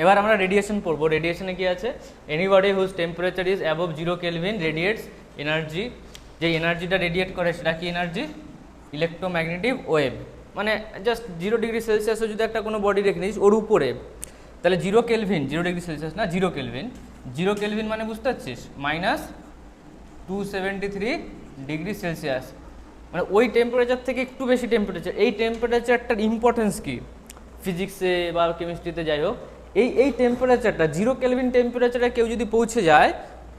এবার আমরা রেডিয়েশন পড়বো। রেডিয়েশনে কি আছে? Anybody whose temperature is above 0 kelvin radiates energy. যে এনার্জিটা রেডিয়েট করে সেটা কি এনার্জি? Electromagnetic wave. মানে জাস্ট 0 ডিগ্রি সেলসিয়াসে যদি একটা কোনো বডি রেখে নিস ওর উপরে, তাহলে 0 কেলভিন, 0 ডিগ্রি সেলসিয়াস না 0 কেলভিন, 0 কেলভিন মানে বুঝতে পারছিস -273 ডিগ্রি সেলসিয়াস, মানে ওই টেম্পারেচার থেকে একটু বেশি টেম্পারেচার। এই টেম্পারেচারটার ইম্পর্টেন্স কি ফিজিক্সে বা কেমিস্ট্রিতে যাই হোক, এই টেম্পারেচারটা 0 কেলভিন টেম্পারেচারে কেউ যদি পৌঁছে যায়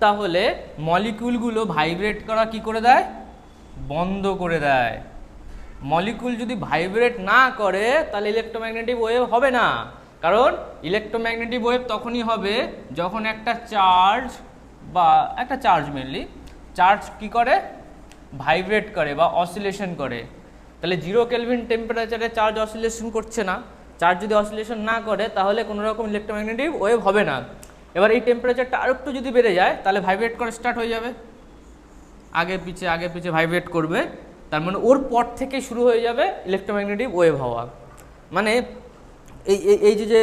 তাহলে মলিকিউলগুলো ভাইব্রেট করা কি করে দেয়? বন্ধ করে দেয়। মলিকিউল যদি ভাইব্রেট না করে তাহলে ইলেকট্রোম্যাগনেটিক ওয়েভ হবে না। কারণ ইলেকট্রোম্যাগনেটিক ওয়েভ তখনই হবে যখন একটা চার্জ মেনলি চার্জ কি করে? ভাইব্রেট করে বা অসিলেশন করে। তাহলে 0 কেলভিন টেম্পারেচারে চার্জ অসিলেশন করছে না। চার্জ যদি অসিলেশন না করে তাহলে কোনো রকম ইলেকট্রোম্যাগনেটিক ওয়েভ হবে না। এবার এই টেম্পারেচারটা আরও একটু যদি বেড়ে যায় তাহলে ভাইব্রেট করা স্টার্ট হয়ে যাবে, আগে পিছে ভাইব্রেট করবে। তার মানে ওর পর থেকে শুরু হয়ে যাবে ইলেকট্রোম্যাগনেটিক ওয়েভ হওয়া। মানে এই যে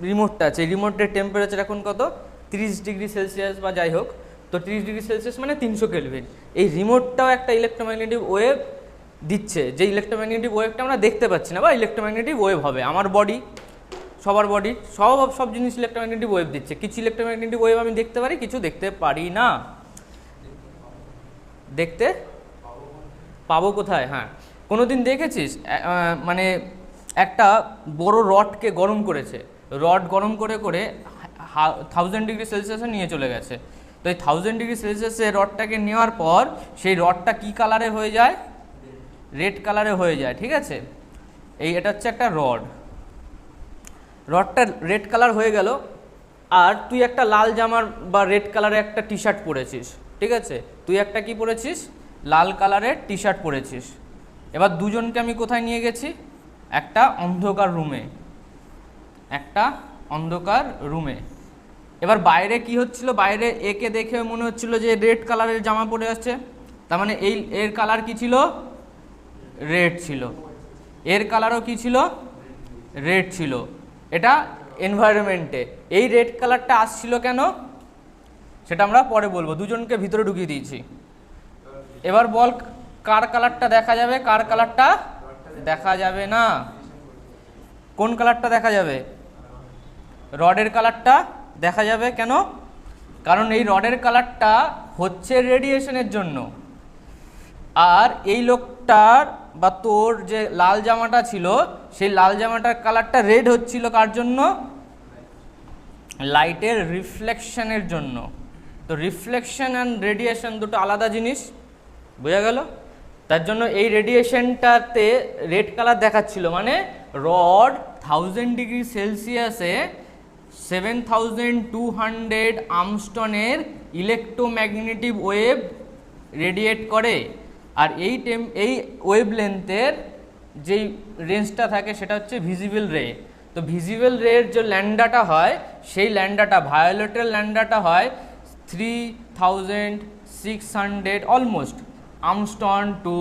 রিমোটটা আছে, রিমোটের টেম্পারেচার এখন কত? 30 ডিগ্রি সেলসিয়াস বা যাই হোক। তো 30 ডিগ্রি সেলসিয়াস মানে 300 কেলভিন। এই রিমোটটাও একটা ইলেকট্রোম্যাগনেটিক ওয়েভ দিচ্ছে, যে ইলেকট্রোম্যাগনেটিক ওয়েভটা আমরা দেখতে পাচ্ছি না, বা ইলেকট্রোম্যাগনেটিক ওয়েভ হবে। আমার বডি, সবার বডি, সব জিনিস ইলেকট্রোম্যাগনেটিক ওয়েভ দিচ্ছে। কিছু ইলেকট্রোম্যাগনেটিক ওয়েভ আমি দেখতে পারি, কিছু দেখতে পারি না। দেখতে পাবো কোথায়? হ্যাঁ, কোনো দিন দেখেছিস মানে একটা বড় রডকে গরম করেছে, রড গরম করে 1000 ডিগ্রি সেলসিয়াসে নিয়ে চলে গেছে। তো এই 1000 ডিগ্রি সেলসিয়াসে রডটাকে নেওয়ার পর সেই রডটা কি কালারে হয়ে যায়? রেড কালারে হয়ে যায়, ঠিক আছে? এটা হচ্ছে একটা রডটা রেড কালার হয়ে গেল, আর তুই একটা লাল জামার বা রেড কালারের একটা টি শার্ট পরেছিস, ঠিক আছে? তুই একটা কি পরেছিস? লাল কালারের টি শার্ট পরেছিস। এবার দুজনকে আমি কোথায় নিয়ে গেছি? একটা অন্ধকার রুমে। এবার বাইরে কি হচ্ছিল? বাইরে একে দেখে মনে হচ্ছিল যে রেড কালারের জামা পরে আছে, তার মানে এর কালার কি ছিল? রেড ছিল। এর কালারও কি ছিল? রেড ছিল। এটা এনভায়রনমেন্টে এই রেড কালারটা আসছিল কেন সেটা আমরা পরে বলবো। দুজনকে ভিতরে ঢুকিয়ে দিয়েছি। এবার বল, কার কালারটা দেখা যাবে, কার কালারটা দেখা যাবে না? কোন কালারটা দেখা যাবে? রডের কালারটা দেখা যাবে। কেন? কারণ এই রডের কালারটা হচ্ছে রেডিয়েশনের জন্য। আর এই লোকটার বা তোর যে লাল জামাটা ছিল সেই লাল জামাটার কালারটা রেড হচ্ছিল কার জন্য? লাইটের রিফ্লেকশনের জন্য। তো রিফ্লেকশন অ্যান্ড রেডিয়েশন দুটো আলাদা জিনিস, বোঝা গেল? তার জন্য এই রেডিয়েশনটাতে রেড কালার দেখাচ্ছিল, মানে রড 1000 ডিগ্রি সেলসিয়াসে 7200 আর্মস্টনের ইলেকট্রোম্যাগনেটিক ওয়েভ রেডিয়েট করে। আর এই ওয়েভলেন্থের যেই রেঞ্জটা থাকে সেটা হচ্ছে ভিজিবল রে। তো ভিজিবল রের যে ল্যান্ডাটা হয় সেই ল্যান্ডাটা, ভায়োলেটের ল্যান্ডাটা হয় 3600 অলমোস্ট আর্মস্টন টু।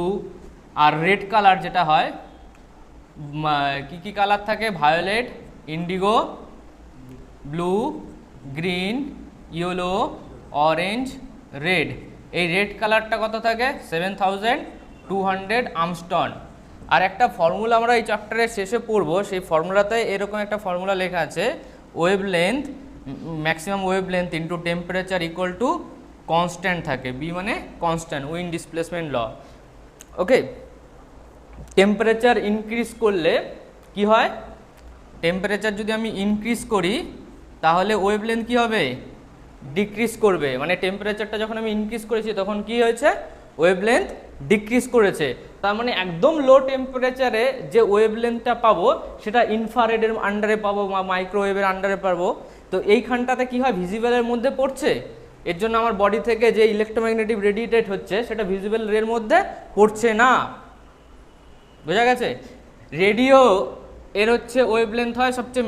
আর রেড কালার যেটা হয়, কি কালার থাকে? Violet, indigo, blue, green, yellow, orange, red. এই রেড কালারটা কত থাকে? 7200 আর্মস্টন। আর একটা ফর্মুলা আমরা এই চ্যাপ্টারের শেষে পড়বো, সেই ফর্মুলাতে এরকম একটা ফর্মুলা লেখা আছে, wave length, maximum wave length into temperature equal to constant থাকে। বি মানে কনস্ট্যান্ট, উইন্ড ডিসপ্লেসমেন্ট ল। ওকে, টেম্পারেচার ইনক্রিজ করলে কি হয়? টেম্পারেচার যদি আমি ইনক্রিজ করি তাহলে ওয়েভ লেন্থ কী হবে? ডিক্রিজ করবে। মানে টেম্পারেচারটা যখন আমি ইনক্রিজ করেছি তখন কি হয়েছে? ওয়েভ লেন্থ ডিক্রিজ করেছে। তার মানে একদম লো টেম্পারেচারে যে ওয়েভ লেন্থটা পাবো সেটা ইনফ্রারেডের আন্ডারে পাবো বা মাইক্রোওয়েভের আন্ডারে পাবো। তো এইখানটাতে কি হয়? ভিজিবলের মধ্যে পড়ছে। এর জন্য আমার বডি থেকে যে ইলেকট্রোম্যাগনেটিক রেডিয়েটেড হচ্ছে সেটা ভিজিবল রের মধ্যে পড়ছে না। বোঝা গেছে? রেডিও এর হচ্ছে ওয়েভ লেন্থ হয় সবচেয়ে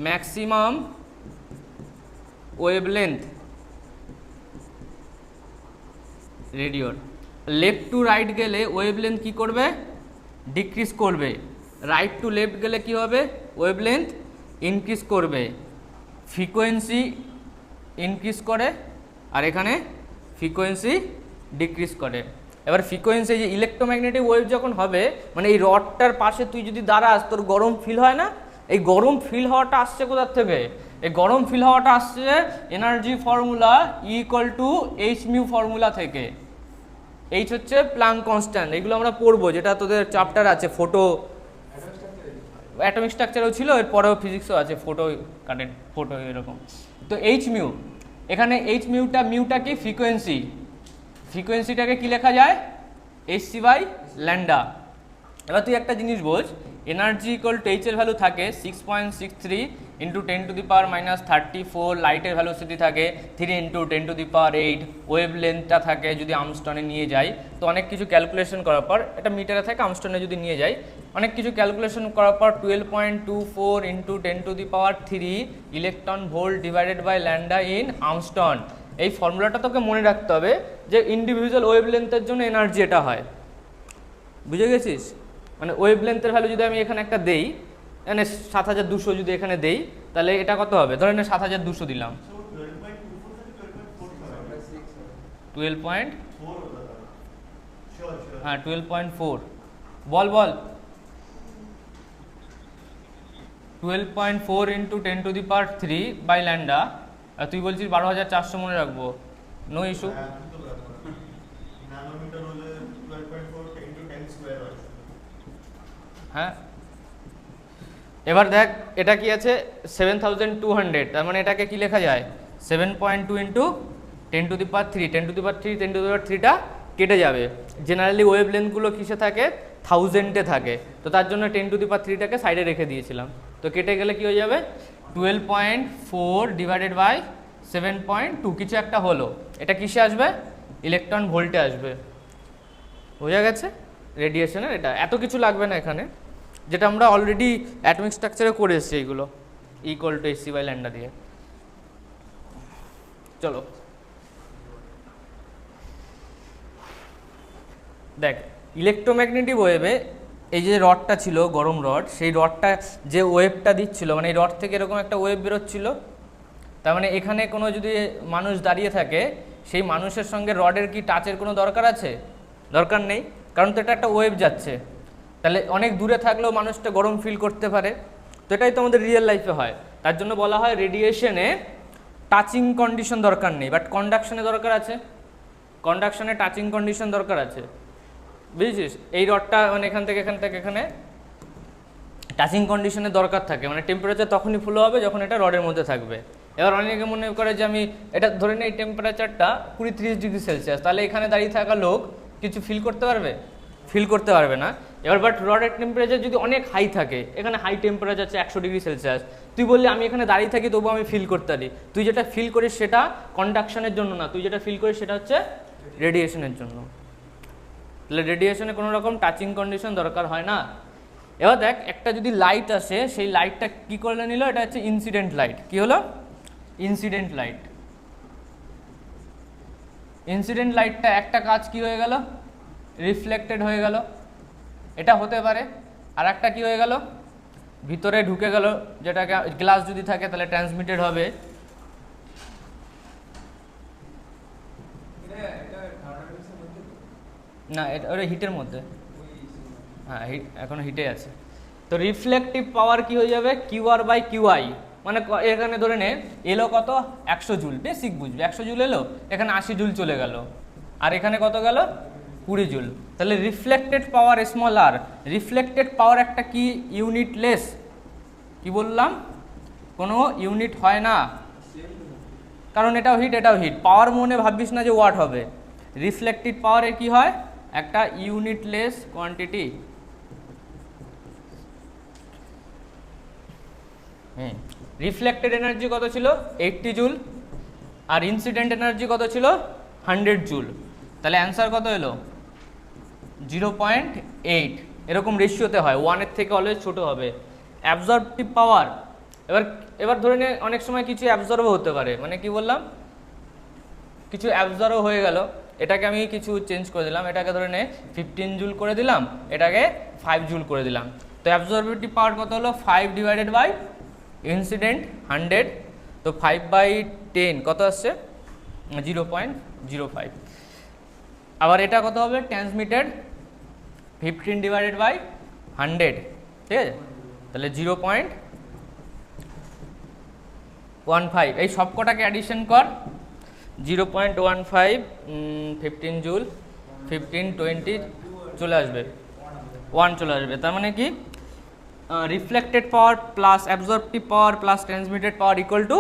ম্যাক্সিমাম ওয়েভ লেন্থ রেডিওর। লেফট টু রাইট গেলে ওয়েভ লেন্থ কী করবে? ডিক্রিজ করবে, রাইট টু লেফট গেলে কি হবে, ওয়েভলেন্থ ইনক্রিজ করবে, ফ্রিকোয়েন্সি ইনক্রিজ করে, আর এখানে ফ্রিকোয়েন্সি ডিক্রিজ করে। এবার ফ্রিকোয়েন্সি যে ইলেকট্রোম্যাগনেটিক ওয়েভ যখন হবে, মানে এই রডটার পাশে তুই যদি দাঁড়াস তোর গরম ফিল হয় না, এই গরম ফিল হওয়াটা আসছে কোথার থেকে, এই গরম ফিল হওয়াটা আসছে energy formula equal to H mu formula থেকে। এইচ হচ্ছে প্লাঙ্ক কনস্ট্যান্ট, এগুলো আমরা পড়বো, যেটা তোদের চ্যাপ্টার আছে, ফটো অ্যাটমিক স্ট্রাকচারও ছিল, এর পরেও ফিজিক্সও আছে, ফটো কারেন্ট ফটো এরকম। তো এইচ মিউ, এখানে এইচ মিউটা কি, ফ্রিকোয়েন্সি, ফ্রিকোয়েন্সিটাকে কি লেখা যায়, এইচসি বাই ল্যান্ডা। এবার তুই একটা জিনিস বোঝ, এনার্জি ইকুয়াল টু এইচ এর ভ্যালু থাকে 6.63 ইন্টু 10⁻34, লাইটের ভ্যালোসিটি থাকে 3 ইন্টু 10⁸, ওয়েভ লেন্থটা থাকে যদি আমস্টনে নিয়ে যাই, তো অনেক কিছু ক্যালকুলেশন করার পর, এটা মিটারে থাকে, আমস্টনে যদি নিয়ে যাই, অনেক কিছু ক্যালকুলেশন করার পর 12.24 into 10⁻³ electron volt divided by lambda in angstrom. এই ফর্মুলাটা তোকে মনে রাখতে হবে যে ইন্ডিভিজুয়াল ওয়েভ লেন্থের জন্য এনার্জি এটা হয়, বুঝে গেছিস? মানে ওয়েভ লেন্থের ভ্যালু যদি আমি এখানে একটা দেই, মানে 7200 যদি এখানে দেই, তাহলে এটা কত হবে, ধরে নে 7200 দিলাম, 12.4, হ্যাঁ 12.4, বল 12.4 ইন্টু 10⁻³ বাই ল্যান্ডা, আর তুই বলছিস 12400 মনে রাখবো, নো ইস্যু। হ্যাঁ, এবার দেখ এটা কি আছে 7200, তার মানে এটাকে কি লেখা যায়, 7.2 ইন্টু 10⁻³ 10⁻³ কেটে যাবে। জেনারেলি ওয়েভ লেন্থগুলো কিসে থাকে, 1000-এ থাকে, তো তার জন্য 10⁻³ সাইডে রেখে দিয়েছিলাম, তো কেটে গেলে কি হয়ে যাবে, 12.4 ডিভাইডেড বাই 7.2 কিছু একটা হলো, এটা কিসে আসবে, ইলেকট্রন ভোল্টে আসবে। বোঝা গেছে রেডিয়েশনের, এটা এত কিছু লাগবে না এখানে, যেটা আমরা অলরেডি অ্যাটমিক স্ট্রাকচারে করে এসেছি, এইগুলো equal to HC by lambda দিয়ে। চলো দেখ, ইলেকট্রোম্যাগনেটিক ওয়েভে এই যে রডটা ছিল, গরম রড, সেই রডটা যে ওয়েভটা দিচ্ছিল, মানে এই রড থেকে এরকম একটা ওয়েভ বেরোচ্ছিল, তার মানে এখানে কোনো যদি মানুষ দাঁড়িয়ে থাকে, সেই মানুষের সঙ্গে রডের কি টাচের কোনো দরকার আছে, দরকার নেই, কারণ তো এটা একটা ওয়েভ যাচ্ছে, তাহলে অনেক দূরে থাকলেও মানুষটা গরম ফিল করতে পারে, তো এটাই তো আমাদের রিয়েল লাইফে হয়। তার জন্য বলা হয় রেডিয়েশনে টাচিং কন্ডিশন দরকার নেই, বাট কন্ডাকশনে দরকার আছে, কন্ডাকশনে টাচিং কন্ডিশন দরকার আছে, বুঝেছিস? এই রডটা মানে এখান থেকে এখানে টাচিং কন্ডিশনের দরকার থাকে, মানে টেম্পারেচার তখনই ফ্লো হবে যখন এটা রডের মধ্যে থাকবে। এবার অনেকে মনে করে যে আমি এটা ধরে নিই, এই টেম্পারেচারটা 20-30 ডিগ্রি সেলসিয়াস, তাহলে এখানে দাঁড়িয়ে থাকা লোক কিছু ফিল করতে পারবে, ফিল করতে পারবে না। এবার বাট রডের টেম্পারেচার যদি অনেক হাই থাকে, এখানে হাই টেম্পারেচার আছে 100 ডিগ্রি সেলসিয়াস, তুই বললি আমি এখানে দাঁড়িয়ে থাকি তবু আমি ফিল করতে পারি, তুই যেটা ফিল করিস সেটা কন্ডাকশনের জন্য না, তুই যেটা ফিল করিস সেটা হচ্ছে রেডিয়েশনের জন্য। তাহলে রেডিয়েশনে কোনো রকম টাচিং কন্ডিশন দরকার হয় না। এবার দেখ, একটা যদি লাইট আসে, সেই লাইটটা কি করে নিল, এটা হচ্ছে ইনসিডেন্ট লাইট। কি হলো, ইনসিডেন্ট লাইট। ইনসিডেন্ট লাইটটা একটা কাজ কি হয়ে গেল, রিফ্লেক্টেড হয়ে গেল, এটা হতে পারে। আর একটা কি হয়ে গেল, ভিতরে ঢুকে গেল, যেটাকে গ্লাস যদি থাকে তাহলে ট্রান্সমিটেড হবে। না, এটা ওটা হিটের মধ্যে, হ্যাঁ হিট, এখনো হিটে আছে। তো রিফ্লেকটিভ পাওয়ার কি হয়ে যাবে, QR/QI, মানে এখানে ধরে নে এলো কত, 100 জুল, বেসিক বুঝবে, 100 জুল এলো, এখানে 80 জুল চলে গেল, আর এখানে কত গেল, 20 জুল। তাহলে রিফ্লেক্টেড পাওয়ার স্মল আর, রিফ্লেক্টেড পাওয়ার একটা কি ইউনিটলেস, কি বললাম, কোনো ইউনিট হয় না, কারণ এটাও হিট এটাও হিট, পাওয়ার মনে ভাবিস না যে ওয়াট হবে। রিফ্লেক্টেড পাওয়ারে কি হয়, একটা ইউনিটলেস কোয়ান্টিটি। রিফ্লেক্টেড এনার্জি কত ছিল, 80 জুল, আর ইনসিডেন্ট এনার্জি কত ছিল, 100 জুল। তাহলে অ্যান্সার কত এলো, 0.8, এরকম রেশিওতে হয়, 1-এর থেকে অলওয়েজ ছোট হবে। অ্যাবজর্পটিভ পাওয়ার, এবার ধরে নে অনেক সময় কিছু অ্যাবজর্বও হতে পারে, মানে কি বললাম, কিছু অ্যাবজর্ব হয়ে গেল, এটাকে আমি কিছু চেঞ্জ করে দিলাম, এটাকে ধরে নে 15 জুল করে দিলাম, এটাকে 5 জুল করে দিলাম। তো অ্যাবজর্বেটিভ পাওয়ার কত হলো 5 ডিভাইডেড বাই ইনসিডেন্ট 100, তো 5/10 কত আসছে 0.05। আবার এটা কত হবে ট্রান্সমিটেড 15 ডিভাইডেড বাই 100, ঠিক আছে, তাহলে 0.15। এই সব কটাকে অ্যাডিশন কর, 0.15 15 জুল 15 20 চলে আসবে 1 চলে আসবে। তার মানে কি reflected power plus absorptive power plus transmitted power equal to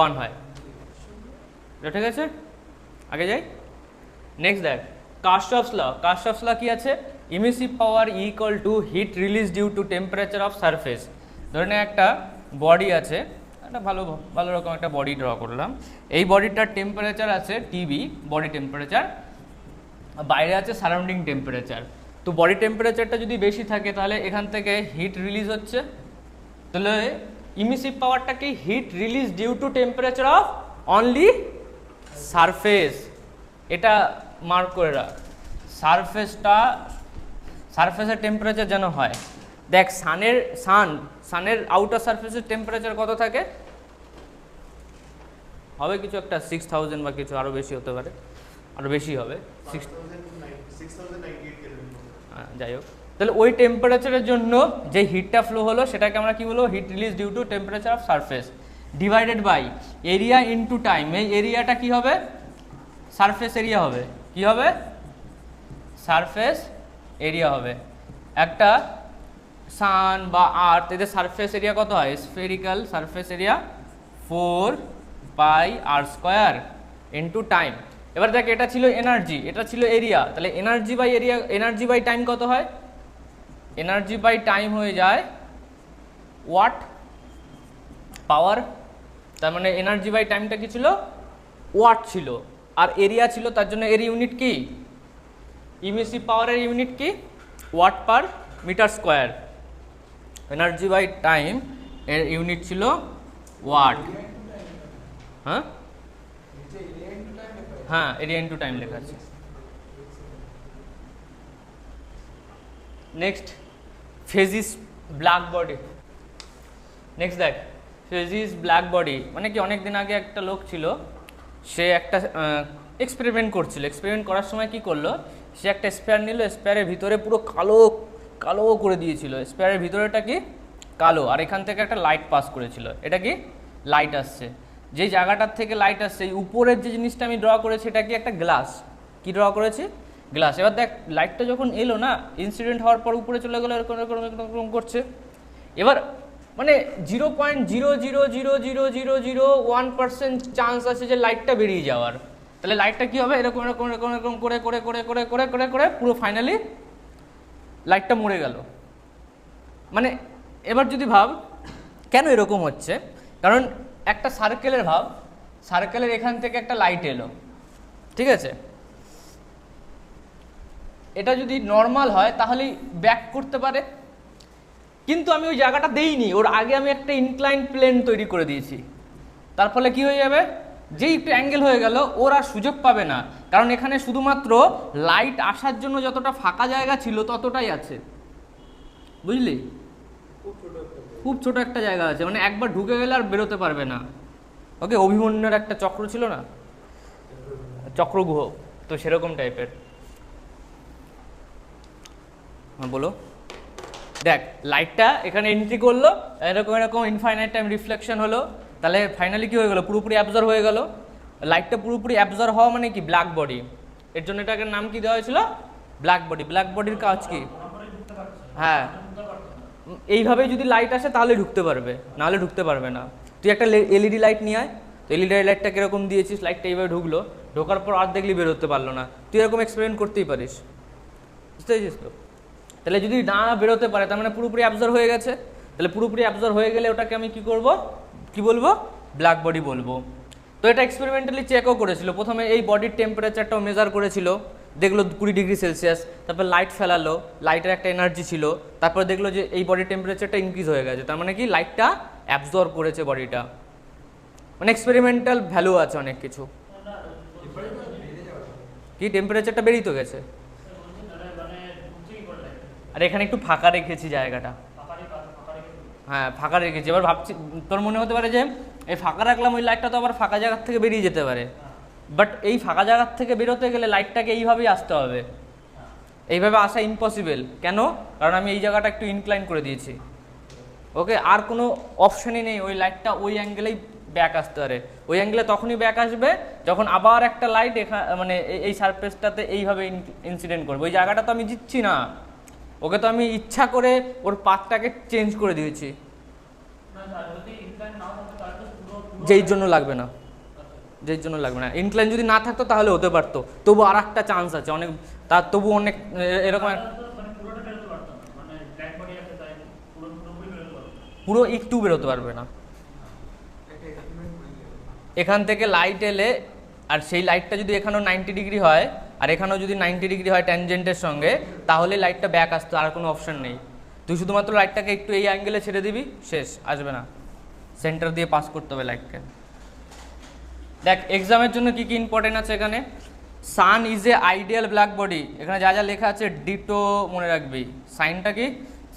1 হয়। ঠিক আছে, আগে যাই। নেক্সট দেখ কার্শফস ল। কার্শফস ল কি আছে, emissive power equal to heat release due to temperature of surface. ধরে নে একটা বডি আছে, একটা ভালো রকম একটা বডি ড্র করলাম, এই বডিটার টেম্পারেচার আছে টিবি বডি টেম্পারেচার, বাইরে আছে সারাউন্ডিং টেম্পারেচার। তো বডি টেম্পারেচারটা যদি বেশি থাকে তাহলে এখান থেকে হিট রিলিজ হচ্ছে, তাহলে ইমিসিভ পাওয়ারটা কি heat release due to temperature of only surface. এটা মার্ক করে রাখ, সারফেসের টেম্পারেচার যেন হয়। দেখ সানের আউটার সারফেসের টেম্পারেচার কত থাকে, হবে কিছু একটা 6000 বা কিছু আরও বেশি হতে পারে, আরও বেশি হবে 6098 কেলভিন, যাই হোক। তাহলে ওই টেম্পারেচারের জন্য যে হিটটা ফ্লো হলো সেটাকে আমরা কি বলবো, heat release due to temperature of surface divided by area into time. এই এরিয়াটা কি হবে, সারফেস এরিয়া হবে, কি হবে সারফেস এরিয়া হবে। একটা সান বা আর্থ এদের সারফেস এরিয়া কত হয়, spherical surface area 4πr² into time. এবার দেখ এটা ছিল এনার্জি, এটা ছিল এরিয়া, তাহলে এনার্জি বাই টাইম কত হয়, এনার্জি বাই টাইম হয়ে যায় ওয়াট পাওয়ার। তার মানে এনার্জি বাই টাইমটা কি ছিল, ওয়াট ছিল, আর এরিয়া ছিল, তার জন্য এর ইউনিট কি, ইমিসিভ পাওয়ারের ইউনিট কি watt per metre square. Energy by time এর ইউনিট ছিল ওয়াট। হ্যাঁ হ্যাঁ, এরিয়া ইনটু টাইম লেখা আছে। Next phases black body. Next দেখ ফেজিস ব্ল্যাক বডি মানে কি, অনেক দিন আগে একটা লোক ছিল, সে একটা এক্সপেরিমেন্ট করছিল। এক্সপেরিমেন্ট করার সময় কি করলো, সে একটা স্পেয়ার নিল, স্পেয়ারের ভিতরে পুরো কালো কালো করে দিয়েছিল, স্পেয়ারের ভিতরেটা কি কালো, আর এখান থেকে একটা লাইট পাস করেছিল, এটা কি লাইট আসছে, যেই জায়গাটার থেকে লাইট আসছে এই উপরের যে জিনিসটা আমি ড্র করেছি এটা কি একটা গ্লাস, কি ড্র করেছি গ্লাস। এবার দেখ লাইটটা যখন এলো না, ইনসিডেন্ট হওয়ার পর উপরে চলে গেলো, এরকম করছে। এবার মানে 0.0000001% চান্স আছে যে লাইটটা বেরিয়ে যাওয়ার। তাহলে লাইটটা কি হবে, এরকম এরকম এরকম এরকম করে করে করে করে করে করে করে পুরো ফাইনালি লাইটটা মরে গেল। মানে এবার যদি ভাব কেন এরকম হচ্ছে, কারণ একটা সার্কেলের ভাব, সার্কেলের এখান থেকে একটা লাইট এলো, ঠিক আছে, এটা যদি নর্মাল হয় তাহলে ব্যাক করতে পারে, কিন্তু আমি ওই জায়গাটা দেইনি, ওর আগে আমি একটা ইনক্লাইন প্লেন তৈরি করে দিয়েছি, তার ফলে কি হয়ে যাবে, যেই একটু অ্যাঙ্গেল হয়ে গেল ওর আর সুযোগ পাবে না, কারণ এখানে শুধুমাত্র লাইট আসার জন্য যতটা ফাঁকা জায়গা ছিল ততটাই আছে, বুঝলি, খুব ছোট একটা জায়গা আছে, মানে একবার ঢুকে গেলে আর বেরোতে পারবে না। ওকে, অভিমন্যুর একটা চক্র ছিল না, চক্রগুহ, তো সেরকম টাইপের। হ্যাঁ বলো। দেখ লাইটটা এখানে এন্ট্রি করলো, এরকম এরকম ইনফাইনাইট টাইম রিফ্লেকশন হলো, তাহলে ফাইনালি কি হয়ে গেল, পুরোপুরি অ্যাবজর্ব হয়ে গেল। লাইটটা পুরোপুরি অ্যাবজর্ব হওয়া মানে কি ব্ল্যাক বডি, এর জন্য এটাকে নাম কি দেওয়া হয়েছিল, ব্ল্যাক বডি। ব্ল্যাক বডির কাজ কি, হ্যাঁ এইভাবে যদি লাইট আসে তাহলে ঢুকতে পারবে, নাহলে ঢুকতে পারবে না। তুই একটা এলইডি লাইট নিয়ে আয়, তো এলইডি লাইটটা কিরকম দিয়েছিস, লাইটটা এইভাবে ঢুকলো, ঢোকার পর আর দেখলি বেরোতে পারলো না, তুই এরকম এক্সপেরিমেন্ট করতেই পারিস, বুঝতে পেরেছিস তো। তাহলে যদি না বেরোতে পারে তার মানে পুরোপুরি অ্যাবজর্ব হয়ে গেছে, তাহলে পুরোপুরি অ্যাবজর্ব হয়ে গেলে ওটাকে আমি কি করব, কি বলবো, ব্ল্যাক বডি বলবো। তো এটা এক্সপেরিমেন্টালি চেকও করেছিল, প্রথমে এই বডির টেম্পারেচারটাও মেজার করেছিল, দেখলো 20 ডিগ্রি সেলসিয়াস, তারপর লাইট ফেলালো, লাইটের একটা এনার্জি ছিল, তারপর দেখলো যে এই বডির টেম্পারেচারটা ইনক্রিজ হয়ে গেছে, তার মানে কি লাইটটা অ্যাবজর্ব করেছে বডিটা। মানে এক্সপেরিমেন্টাল ভ্যালু আছে অনেক কিছু। কি টেম্পারেচারটা বেরিয়ে তো গেছে। আর এখানে একটু ফাঁকা রেখেছি জায়গাটা, হ্যাঁ ফাঁকা রেখেছি। এবার ভাবছি তোর মনে হতে পারে যে এই ফাঁকা রাখলাম, ওই লাইটটা তো আবার ফাঁকা জায়গার থেকে বেরিয়ে যেতে পারে, বাট এই ফাঁকা জায়গার থেকে বেরোতে গেলে লাইটটাকে এইভাবেই আসতে হবে। এইভাবে আসা ইম্পসিবল। কেন? কারণ আমি এই জায়গাটা একটু ইনক্লাইন করে দিয়েছি। ওকে, আর কোনো অপশানই নেই, ওই লাইটটা ওই অ্যাঙ্গেলেই ব্যাক আসতে পারে। ওই অ্যাঙ্গেলে তখনই ব্যাক আসবে যখন আবার একটা লাইট মানে এই সারফেসটাতে এইভাবে ইনসিডেন্ট করবে। ওই জায়গাটা তো আমি দিচ্ছি না, ওকে তো আমি ইচ্ছা করে ওর পাথটাকে চেঞ্জ করে দিয়েছি, যেই জন্য লাগবে না, যেই জন্য লাগবে না। ইনক্লাইন যদি না থাকতো তাহলে হতে পারতো, তবু আর একটা চান্স আছে অনেক, তার তবু অনেক এরকম পুরো একটু বেরোতে পারবে না। এখান থেকে লাইট এলে, আর সেই লাইটটা যদি এখানেও 90 ডিগ্রি হয় আর এখানেও যদি 90 ডিগ্রি হয় ট্যানজেন্টের সঙ্গে, তাহলে লাইটটা ব্যাক আসতো, আর কোনো অপশন নেই। তুই শুধুমাত্র লাইটটাকে একটু এই অ্যাঙ্গেলে ছেড়ে দিবি, শেষ, আসবে না। সেন্টার দিয়ে পাস করতে হবে লাইটকে। দেখ এক্সামের জন্য কি কি ইম্পর্টেন্ট আছে এখানে। Sun is a ideal black body, এখানে যা যা লেখা আছে ডিটো মনে রাখবি। সাইনটা কি?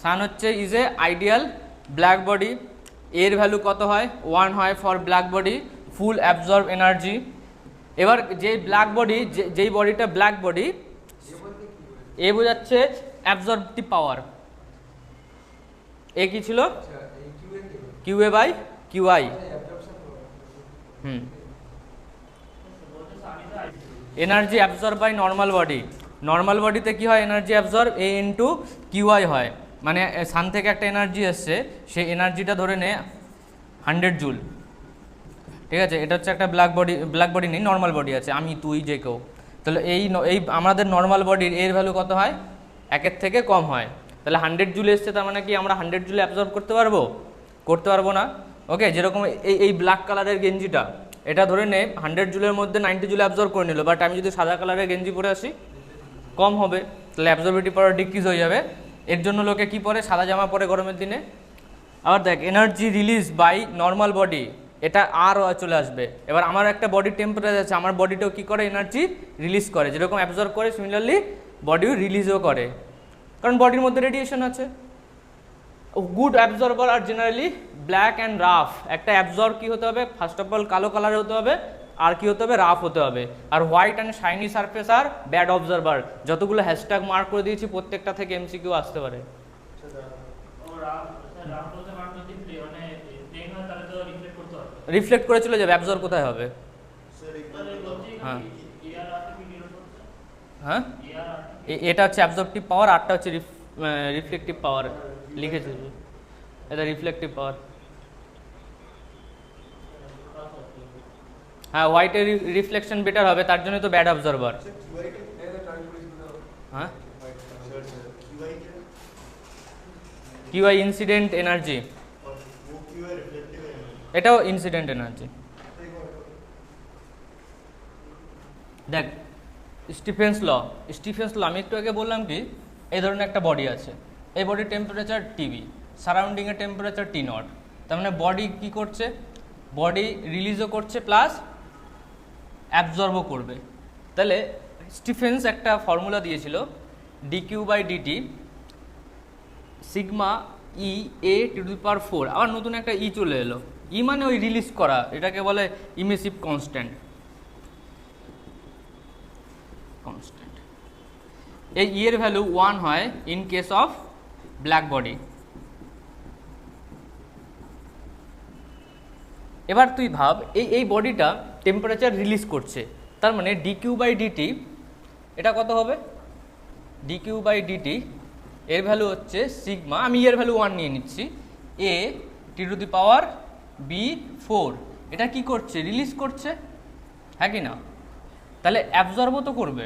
সান হচ্ছে is a ideal black body. এর ভ্যালু কত হয়? 1 হয় for black body, full absorb energy. এবার যে ব্ল্যাক বডি, যেই বডিটা ব্ল্যাক বডি, এ বোঝাচ্ছে অ্যাবজর্বটিভ পাওয়ার। এ কি ছিল? QA by QI. Energy absorb by normal body. Normal বডিতে কি হয়? Energy absorb a into QI হয়। মানে সান থেকে একটা এনার্জি এসছে, সেই এনার্জিটা ধরে নে 100 জুল। ঠিক আছে, এটা হচ্ছে একটা ব্ল্যাক বডি নেই, নর্মাল বডি আছে, আমি তুই যে কেউ। তাহলে এই আমাদের নর্মাল বডির এর ভ্যালু কত হয়? 1-এর থেকে কম হয়। তাহলে 100 জুল এসছে, তার মানে কি আমরা 100 জুলে অ্যাবজর্ব করতে পারবো? করতে পারবো না। ওকে, যেরকম এই ব্ল্যাক কালারের গেঞ্জিটা, এটা ধরে নে 100 জুলের মধ্যে 90 জুলে অ্যাবজর্ব করে নিল, বাট আমি যদি সাদা কালারের গেঞ্জি পরে আসি, কম হবে, তাহলে অ্যাবজর্বিটিভ পাওয়ার ডিক্রিজ হয়ে যাবে। এর জন্য লোকে কি পরে? সাদা জামা পরে গরমের দিনে। আবার দেখ energy release by normal body, এটা আর চলে আসবে। এবার আমার একটা বডি টেম্পারেচার আছে, আমার বডিটাও কি করে? এনার্জি রিলিজ করে। যেরকম অ্যাবজর্ব করে, সিমিলারলি বডিও রিলিজও করে, কারণ বডির মধ্যে রেডিয়েশন আছে। গুড অ্যাবজর্বার আর জেনারেলি ব্ল্যাক অ্যান্ড রাফ। একটা অ্যাবজর্ব কি হতে হবে? ফার্স্ট অফ অল কালো কালার হতে হবে, আর কি হতে হবে? রাফ হতে হবে। আর হোয়াইট অ্যান্ড শাইনি সারফেস আর ব্যাড অবজারভার। যতগুলো হ্যাশট্যাগ মার্ক করে দিয়েছি প্রত্যেকটা থেকে এমসিকিউ আসতে পারে। রিফ্লেক্ট করে চলে যাবে, অ্যাবজর্ব কোথায় হবে? হ্যাঁ হ্যাঁ, এটা হচ্ছে অ্যাবজর্পটিভ পাওয়ার, আরটা হচ্ছে রিফ্লেকটিভ পাওয়ার। লিখেছি এটা রিফ্লেকটিভ পাওয়ার। হ্যাঁ, হোয়াইটের রিফ্লেকশন বেটার হবে, তার জন্য তো ব্যাড অবজারভার। হ্যাঁ, কিউআই ইনসিডেন্ট এনার্জি, এটাও ইনসিডেন্ট এনার্জি। দেখ স্টিফেন্স ল, আমি একটু আগে বললাম কি, এই ধরনের একটা বডি আছে, এই বডির টেম্পারেচার টিবি, সারাউন্ডিংয়ের টেম্পারেচার টি নট। তার মানে বডি কি করছে? বডি রিলিজও করছে প্লাস অ্যাবজর্বও করবে। তাহলে স্টিফেন্স একটা ফর্মুলা দিয়েছিল, DQ by DT sigma E A to the power 4। আবার নতুন একটা ই চলে এলো, ই মানে ওই রিলিজ করা, এটাকে বলে ইমিসিভ কনস্ট্যান্ট। এই ই এর ভ্যালু 1 হয় in case of black body. এবার তুই ভাব, এই বডিটা টেম্পারেচার রিলিজ করছে, তার মানে ডিকিউ বাই ডিটি এটা কত হবে? ডিকিউ বাই ডিটি এর ভ্যালু হচ্ছে সিগমা, আমি এর ভ্যালু 1 নিয়ে নিচ্ছি, এ T to the power B 4। এটা কি করছে? রিলিজ করছে, হ্যাঁ কি না? তাহলে অ্যাবজর্বও তো করবে।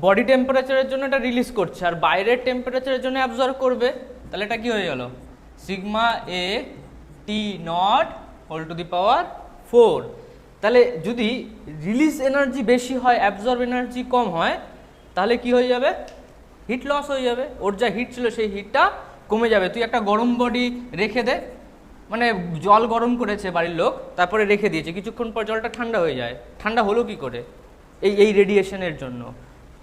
বডি টেম্পারেচারের জন্য এটা রিলিজ করছে, আর বাইরের টেম্পারেচারের জন্য অ্যাবজর্ব করবে। তাহলে এটা কি হয়ে গেল? Sigma A T naught whole to the power 4। তাহলে যদি রিলিজ এনার্জি বেশি হয়, অ্যাবজর্ব এনার্জি কম হয়, তাহলে কি হয়ে যাবে? হিট লস হয়ে যাবে। ওর যা হিট ছিল সেই হিটটা কমে যাবে। তুই একটা গরম বডি রেখে দে, মানে জল গরম করেছে বাড়ির লোক, তারপরে রেখে দিয়েছে, কিছুক্ষণ পর জলটা ঠান্ডা হয়ে যায়। ঠান্ডা হলো কি করে? এই রেডিয়েশনের জন্য।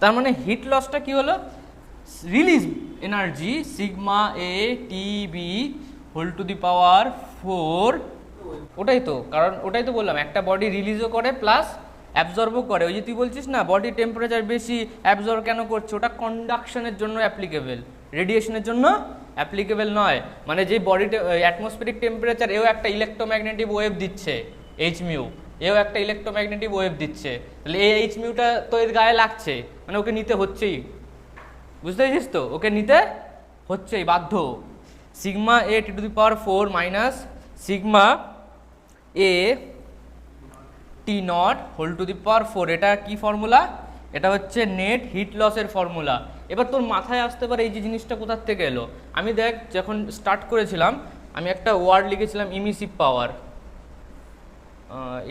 তার মানে হিট লসটা কি হলো? Release energy sigma A T B whole to the power 4। ওটাই তো, কারণ ওটাই তো বললাম, একটা বডি রিলিজও করে প্লাস অ্যাবজর্বও করে। ওই যে তুই বলছিস না বডি টেম্পারেচার বেশি অ্যাবজর্ব কেন করছে, ওটা কন্ডাকশনের জন্য অ্যাপ্লিকেবল, রেডিয়েশনের জন্য অ্যাপ্লিকেবল নয়। মানে যে বডি অ্যাটমসফেরিক টেম্পারেচার, এও একটা ইলেকট্রোম্যাগনেটিক ওয়েভ দিচ্ছে এইচ মিউ, এও একটা ইলেকট্রোম্যাগনেটিক ওয়েভ দিচ্ছে, তাহলে এই এইচ মিউটা তো এর গায়ে লাগছে, মানে ওকে নিতে হচ্ছেই। বুঝতে পেরেছিস তো? ওকে নিতে হচ্ছেই, বাধ্য। Sigma A T to the power 4 minus sigma A T naught whole to the power 4। এটা কি ফর্মুলা? এটা হচ্ছে নেট হিট লসের ফর্মুলা। এবার তোর মাথায় আসতে পারে এই যে জিনিসটা কোথার থেকে এলো। আমি দেখ যখন স্টার্ট করেছিলাম আমি একটা ওয়ার্ড লিখেছিলাম ইমিসিভ পাওয়ার,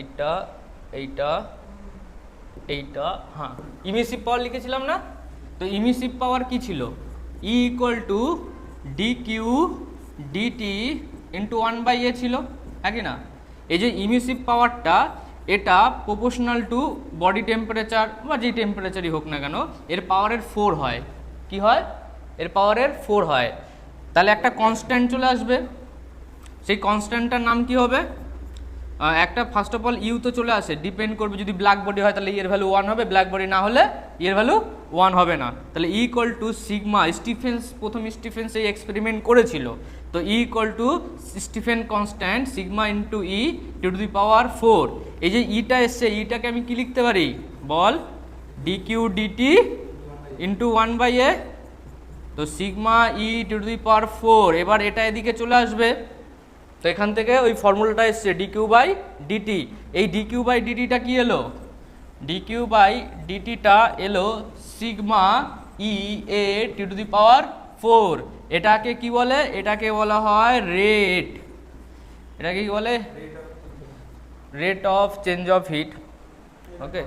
এইটা এইটা এইটা, হ্যাঁ ইমিসিভ পাওয়ার লিখেছিলাম না? তো ইমিসিভ পাওয়ার কি ছিল? E equal to d Q DT into 1/a ছিল, হ্যাঁ কি না? এই যে ইমিসিভ পাওয়ারটা, এটা প্রপোর্শনাল টু বডি টেম্পারেচার বা যেই টেম্পারেচারই হোক না কেন, এর পাওয়ারের 4 হয়। কি হয়? এর পাওয়ারের 4 হয়। তাহলে একটা কনস্ট্যান্ট চলে আসবে, সেই কনস্ট্যান্টটার নাম কি হবে? একটা ফার্স্ট অফ অল ইউ তো চলে আসে, ডিপেন্ড করবে যদি ব্ল্যাক বডি হয় তাহলে এর ভ্যালু 1 হবে, ব্ল্যাক বডি না হলে এর ভ্যালু 1 হবে না। তাহলে E equal to sigma, Stefan's প্রথম স্টিফেন্স এই এক্সপেরিমেন্ট করেছিল, তো E equal to Stefan constant sigma into E to the power 4। এই যে ইটা এসছে, ইটাকে আমি কি লিখতে পারি বল? D Q DT into 1/a, তো sigma E to the power 4। এবার এটা এদিকে চলে আসবে, তো এখান থেকে ওই ফর্মুলাটা এসছে ডি কিউ বাই ডিটি। এই ডি কিউ বাই ডিটিটা কি এলো? ডি কিউ বাই ডিটিটা এলো sigma E A T to the power 4। এটাকে কি বলে? এটাকে বলা হয় রেট। এটাকে কি বলে? Rate of change of heat. Okay,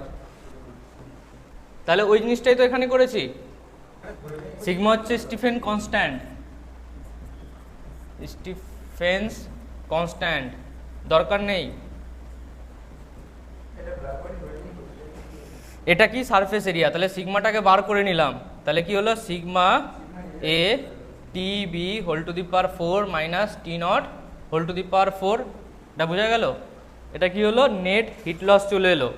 তাহলে ওই জিনিসটাই তো এখানে করেছি। সিগমা হচ্ছে স্টিফেন কনস্ট্যান্ট, স্টিফেন্স কনস্ট্যান্ট, দরকার নেই। এটা কি? Surface area. তাহলে সিগমাটাকে বার করে নিলাম, তাহলে কি হলো? Sigma A T B whole to the power 4 minus T naught whole to the power 4। এটা বোঝা গেল? এটা কি হলো? নেট হিট লস চলে এলো,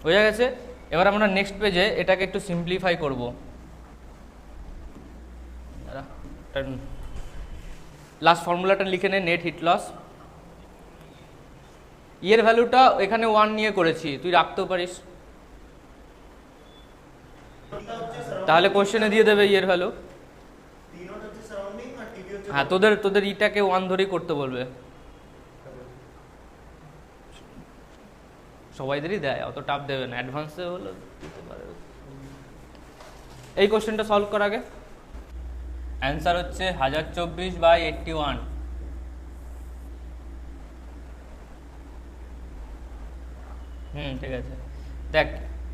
বোঝা গেছে? এবার আমরা নেক্সট পেজে এটাকে একটু সিম্পলিফাই করব। লাস্ট ফর্মুলাটা লিখে নে, নেট হিট লস। ইয়ের ভ্যালুটা এখানে 1 নিয়ে করেছি, তুই রাখতেও পারিস, তাহলে কোশ্চেনে দিয়ে দেবে ইয়ের ভ্যালু। হ্যাঁ, তোদের ইটাকে 1 ধরেই করতে বলবে, সবাইদেরই দেয়, অত টাফ দেবে না, অ্যাডভান্সে হলো দিতে পারে। এই কোশ্চেনটা সলভ কর আগে। অ্যান্সার হচ্ছে 1024/81। ঠিক আছে। দেখ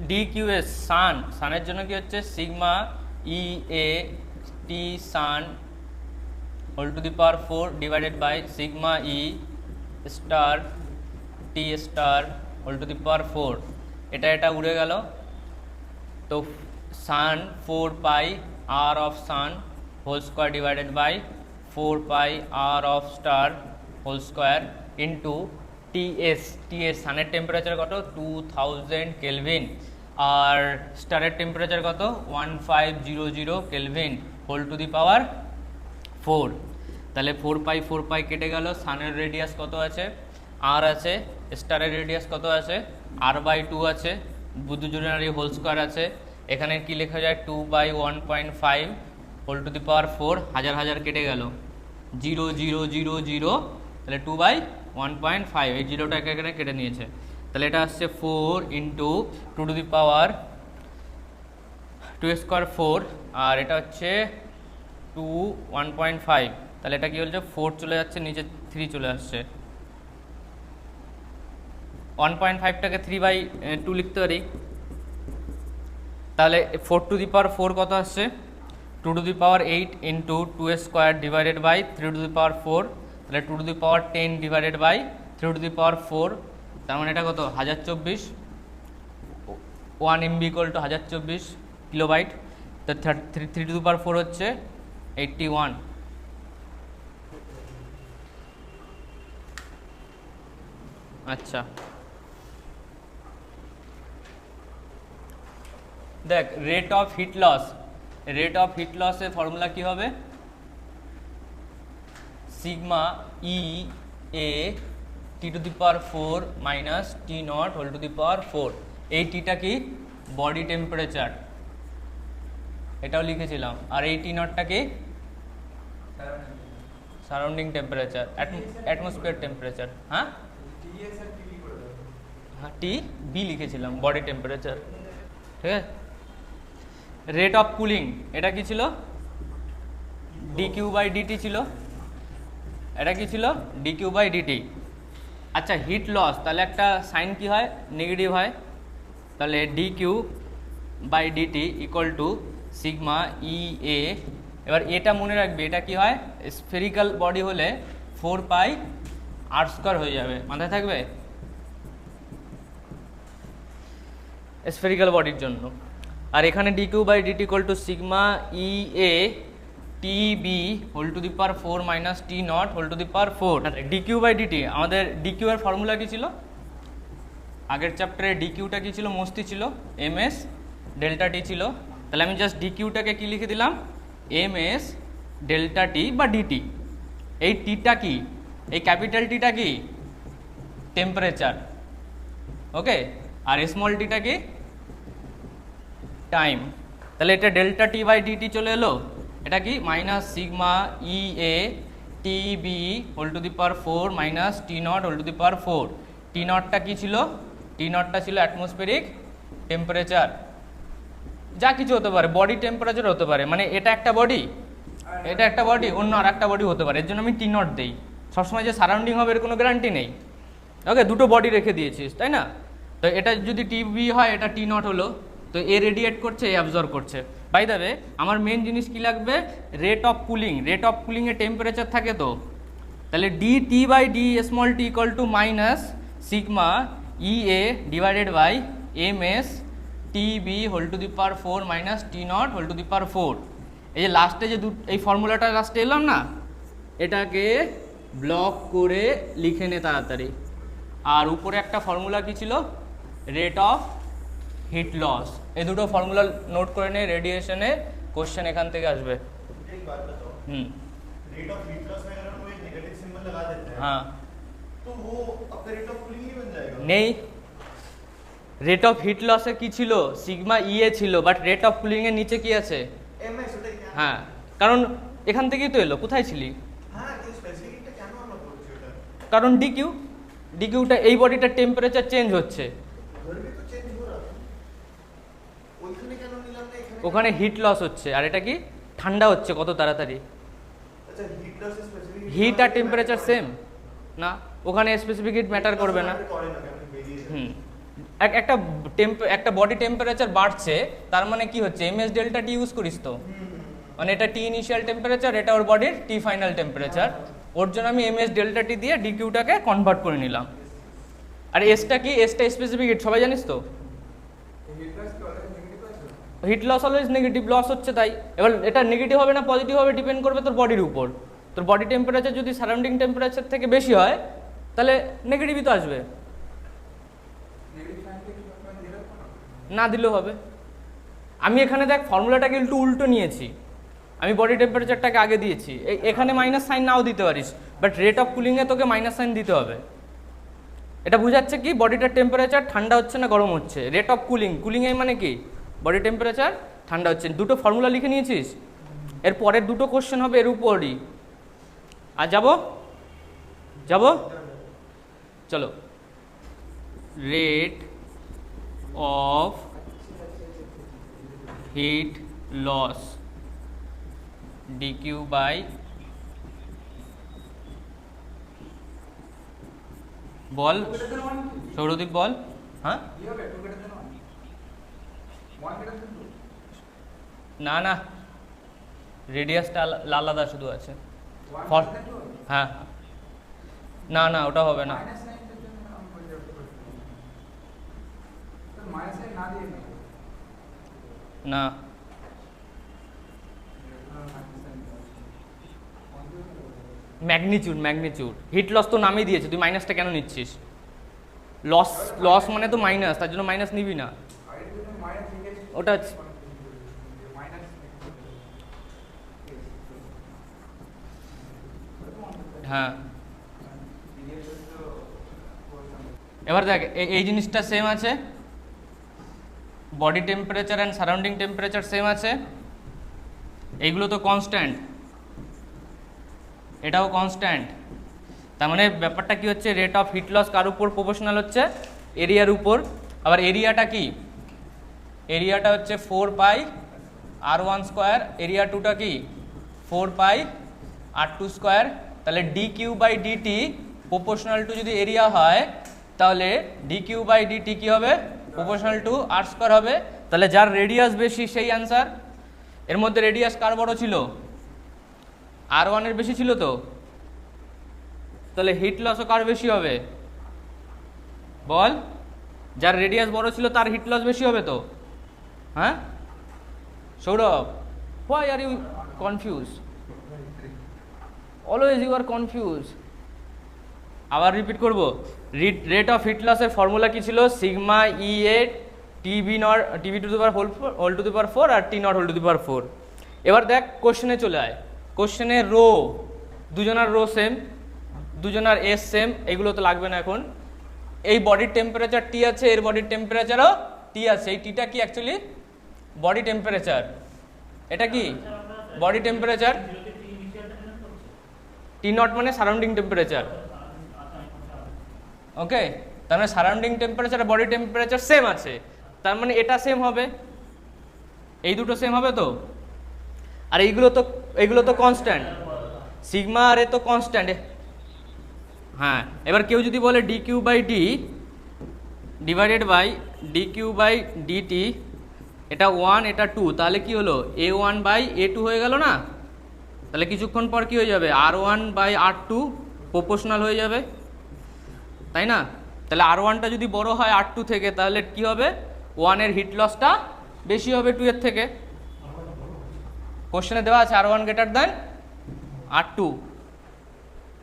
ডি কিউ এস সান, সানের জন্য কি হচ্ছে? Sigma E A T sun whole to the power 4 divided by sigma E star T star whole to the power 4। এটা উড়ে গেল, তো sun 4 pi R of sun whole square divided by 4 pi R of star whole square into TS. সানের temperature কত? 2000 kelvin, আর স্টারের temperature কত? 1500 kelvin whole to the power 4। তাহলে 4 পাই কেটে গেল। সানের রেডিয়াস কত আছে? আর আছে। স্টারের রেডিয়াস কত আছে? r/2 আছে। দুজনেরই হোল স্কোয়ার আছে। এখানে কি লেখা যায়? 2/1.5 হোল টু দি পাওয়ার 4। হাজার কেটে গেল, 0 0 0 0, তাহলে 2/1.5। এই জিরোটাকে এখানে কেটে নিয়েছে, তাহলে এটা আসছে 4 into 2 to the power 2 square 4, আর এটা হচ্ছে 1.5। তাহলে এটা কি বলছে? 4 চলে যাচ্ছে নিচে, 3 চলে আসছে। 1.5টাকে 3/2 লিখতে পারি, তাহলে 4 টু দি পাওয়ার 4 কত আসছে? 2 to the power 8 into 2 square divided by 3 to the power 4, তাহলে 2 to the power 10 divided by 3 to the power 4, তার মানে এটা কত 1024, 1 MB ইকুয়াল টু 1024 কিলোবাইট। তো 3 টু দি পাওয়ার 4 হচ্ছে 81। আচ্ছা দেখ rate of heat loss, rate of heat লসের ফর্মুলা কি হবে? Sigma E A T to the power 4 minus T naught whole to the power 4। এই টিটা কি বডি টেম্পারেচার, এটাও লিখেছিলাম। আর এই টি নটটা কি সারাউন্ডিং টেম্পারেচার, অ্যাটমসফিয়ার টেম্পারেচার। হ্যাঁ হ্যাঁ টি বি লিখেছিলাম, বডি টেম্পারেচার। ঠিক আছে। রেট অফ কুলিং এটা কি ছিল? ডি কিউ বাই ডিটি ছিল। এটা কি ছিল? D Q by DT. আচ্ছা হিট লস, তাহলে একটা সাইন কি হয়? নেগেটিভ হয়। তাহলে D Q by DT equal to sigma E A. এবার এটা মনে রাখবে, এটা কি হয়? স্ফেরিক্যাল বডি হলে 4 পাই আর স্কয়ার হয়ে যাবে, মাথায় থাকবে স্ফেরিক্যাল বডির জন্য। আর এখানে d Q by DT equal to sigma E A T B whole to the power 4 minus T naught whole to the power 4। D Q by dt, আমাদের ডি কিউ এর ফর্মুলা কি ছিল? আগের চ্যাপ্টারে ডি কিউটা কি ছিল? মস্তি ছিল, এম এস ডেল্টা টি ছিল। তাহলে আমি জাস্ট ডি কিউটাকে কি লিখে দিলাম? এম এস ডেল্টা টি বা ডিটি। এই টিটা কি? এই ক্যাপিটাল টিটা কি? টেম্পারেচার। ওকে। আর স্মল টিটা কি? টাইম। তাহলে এটা ডেল্টা টি বাই ডিটি চলে এলো। এটা কি minus sigma E A T B whole to the power 4 minus T naught whole to the power 4। T নটটা কি ছিল? টি নটটা ছিল অ্যাটমসফেরিক টেম্পারেচার। যা কিছু হতে পারে, বডি টেম্পারেচার হতে পারে, মানে এটা একটা বডি, এটা একটা বডি, অন্য আর একটা বডি হতে পারে। এর জন্য আমি টি নট দিই। সবসময় যে সারাউন্ডিং হবে এর কোনো গ্যারান্টি নেই। ওকে, দুটো বডি রেখে দিয়েছিস, তাই না? তো এটা যদি টি বি হয়, এটা টি নট হলো। তো এ রেডিয়েট করছে, এ অ্যাবজর্ব করছে। বাই দ্য ওয়ে, আমার মেন জিনিস কি লাগবে? Rate of cooling. Rate of কুলিংয়ে টেম্পারেচার থাকে তো, তাহলে D T by D small T equal to minus sigma E A divided by M S T B whole to the power 4 minus T naught whole to the power 4। এই যে লাস্টে যে এই ফর্মুলাটা লাস্টে এলাম না, এটাকে ব্লক করে লিখে নে তাড়াতাড়ি। আর উপরে একটা ফর্মুলা কি ছিল? Rate of heat loss. এই দুটো ফর্মুলা নোট করে নে, রেডিয়েশনে কোশ্চেন এখান থেকে আসবে। रेट ऑफ हीट लॉस में अगर हम कोई नेगेटिव सिंबल लगा देते हैं, हाँ, तो वो आपका रेट ऑफ कूलिंग ही बन जाएगा। নেই। রেট অফ হিট লসে কি ছিল? সিগমা ই এ ছিল, বাট রেট অফ কুলিং এর নিচে কি আছে? एमएस ওটাই কেন? হ্যাঁ, কারণ এখান থেকেই তো এলো। কোথায় ছিলি? হ্যাঁ, কিন্তু স্পেসিফিকটা কেন আমরা বলছি এটা? কারণ ডিকিউ, ডিকিউটা এই বডিটার টেম্পারেচার চেঞ্জ হচ্ছে, उधर भी तो चेंज हो रहा है। ওইখানে কেন নিলাম না এখানে? ওখানে হিট লস হচ্ছে। আর এটা কি ঠান্ডা হচ্ছে কত তাড়াতাড়ি। আচ্ছা, হিট লস স্পেসিফিক হিট আর টেম্পারেচার সেম না, ওখানে স্পেসিফিক হিট ম্যাটার করবে না। করে না কেন বেরিয়ে হুম, একটা বডি টেম্পারেচার বাড়ছে, তার মানে কি হচ্ছে? এম এস ডেল্টা টি ইউজ করিস তো, মানে এটা টি ইনিশিয়াল টেম্পারেচার, এটা ওর বডির টি ফাইনাল টেম্পারেচার। ওর জন্য আমি এম এস ডেল্টা টি দিয়ে ডিকিউটাকে কনভার্ট করে নিলাম। আর এসটা কি? এসটা স্পেসিফিক হিট, সবাই জানিস তো। Heat loss always negative, loss হচ্ছে তাই। এবার এটা নেগেটিভ হবে না পজিটিভ হবে ডিপেন্ড করবে তোর বডির উপর। তোর বডি টেম্পারেচার যদি সারাউন্ডিং টেম্পারেচার থেকে বেশি হয়, তাহলে নেগেটিভই তো আসবে, না দিলেও হবে। আমি এখানে দেখ ফর্মুলাটাকে একটু উল্টো নিয়েছি, আমি বডি টেম্পারেচারটাকে আগে দিয়েছি। এখানে মাইনাস সাইন নাও দিতে পারিস, বাট রেট অফ কুলিংয়ে তোকে মাইনাস সাইন দিতে হবে। এটা বোঝাচ্ছে কি বডিটার টেম্পারেচার ঠান্ডা হচ্ছে না গরম হচ্ছে। রেট অফ কুলিং, কুলিংয়ে মানে কি? বডি টেম্পারেচার ঠান্ডা হচ্ছে। দুটো ফর্মুলা লিখে নিয়েছিস, এর পরের দুটো কোশ্চেন হবে এর উপরই। আর যাব চলো, rate of heat loss DQ by বল, সৌরদীপ বল। হ্যাঁ, না না, রেডিয়াসটা আলাদা শুধু আছে। হ্যাঁ, না না ওটা হবে না। মাইনাস সাইনটার জন্য আমি বলতে পারছি তো মাইনাস সাইন না দিয়ে নেব না ম্যাগনিচিউড হিট লস তো নামই দিয়েছে, তুই মাইনাসটা কেন নিচ্ছিস? লস মানে তো মাইনাস, তার জন্য মাইনাস নিবি না। ওটা হ্যাঁ এবার দেখ এই জিনিসটা সেম আছে, body temperature and surrounding temperature same আছে, এইগুলো তো কনস্ট্যান্ট, এটাও কনস্ট্যান্ট। তার মানে ব্যাপারটা কি হচ্ছে, রেট অফ হিট লস কার উপর প্রপোর্শনাল হচ্ছে? এরিয়ার উপর। আবার এরিয়াটা কি? এরিয়াটা হচ্ছে 4 পাই r1 স্কোয়ার, এরিয়া টুটা কি 4 পাই r2 স্কোয়ার। তাহলে D Q by dt proportional to যদি এরিয়া হয় তাহলে ডি কিউ বাই ডিটি কী হবে? প্রপোর্শনাল টু আর স্কোয়ার হবে। তাহলে যার রেডিয়াস বেশি সেই অ্যান্সার। এর মধ্যে রেডিয়াস কার বড় ছিল? r1 এর বেশি ছিল তো, তাহলে হিট লসও কার বেশি হবে বল? যার রেডিয়াস বড় ছিল তার হিট লস বেশি হবে তো, হ্যাঁ Sourav? Why are you confuse? Always you are confuse. আবার রিপিট করব, রেট অফ হিট লসের ফর্মুলা কি ছিল? Sigma E A TB naught TB to the power whole to the power 4 আর T naught whole to the power 4। এবার দেখ কোশ্চেনে চলে আয়। কোশ্চেনে রো, দুজনার রো সেম, দুজনার এস সেম, এগুলো তো লাগবে না এখন। এই বডির টেম্পারেচার টি আছে, এর বডির টেম্পারেচারও টি আছে। এই টিটা কি অ্যাকচুয়ালি বডি টেম্পারেচার, এটা কি বডি টেম্পারেচার। টি নট মানে সারাউন্ডিং টেম্পারেচার, ওকে? তার মানে সারাউন্ডিং টেম্পারেচার আর বডি টেম্পারেচার সেম আছে, তার মানে এটা সেম হবে, এই দুটো সেম হবে তো। আর এইগুলো তো কনস্ট্যান্ট, সিগমা আর এ তো কনস্ট্যান্ট। হ্যাঁ এবার কেউ যদি বলে d Q by d divided by d Q by dt, এটা 1 এটা 2, তাহলে কি হলো? a1 বাই a2 হয়ে গেল না? তাহলে কিছুক্ষণ পর কি হয়ে যাবে? r1 বাই r2 প্রপোর্শনাল হয়ে যাবে, তাই না? তাহলে r1টা যদি বড় হয় r2 থেকে তাহলে কি হবে? 1 এর হিট লসটা বেশি হবে 2 এর থেকে। কোশ্চেনে দেওয়া আছে r1 গ্রেটার দ্যান r2,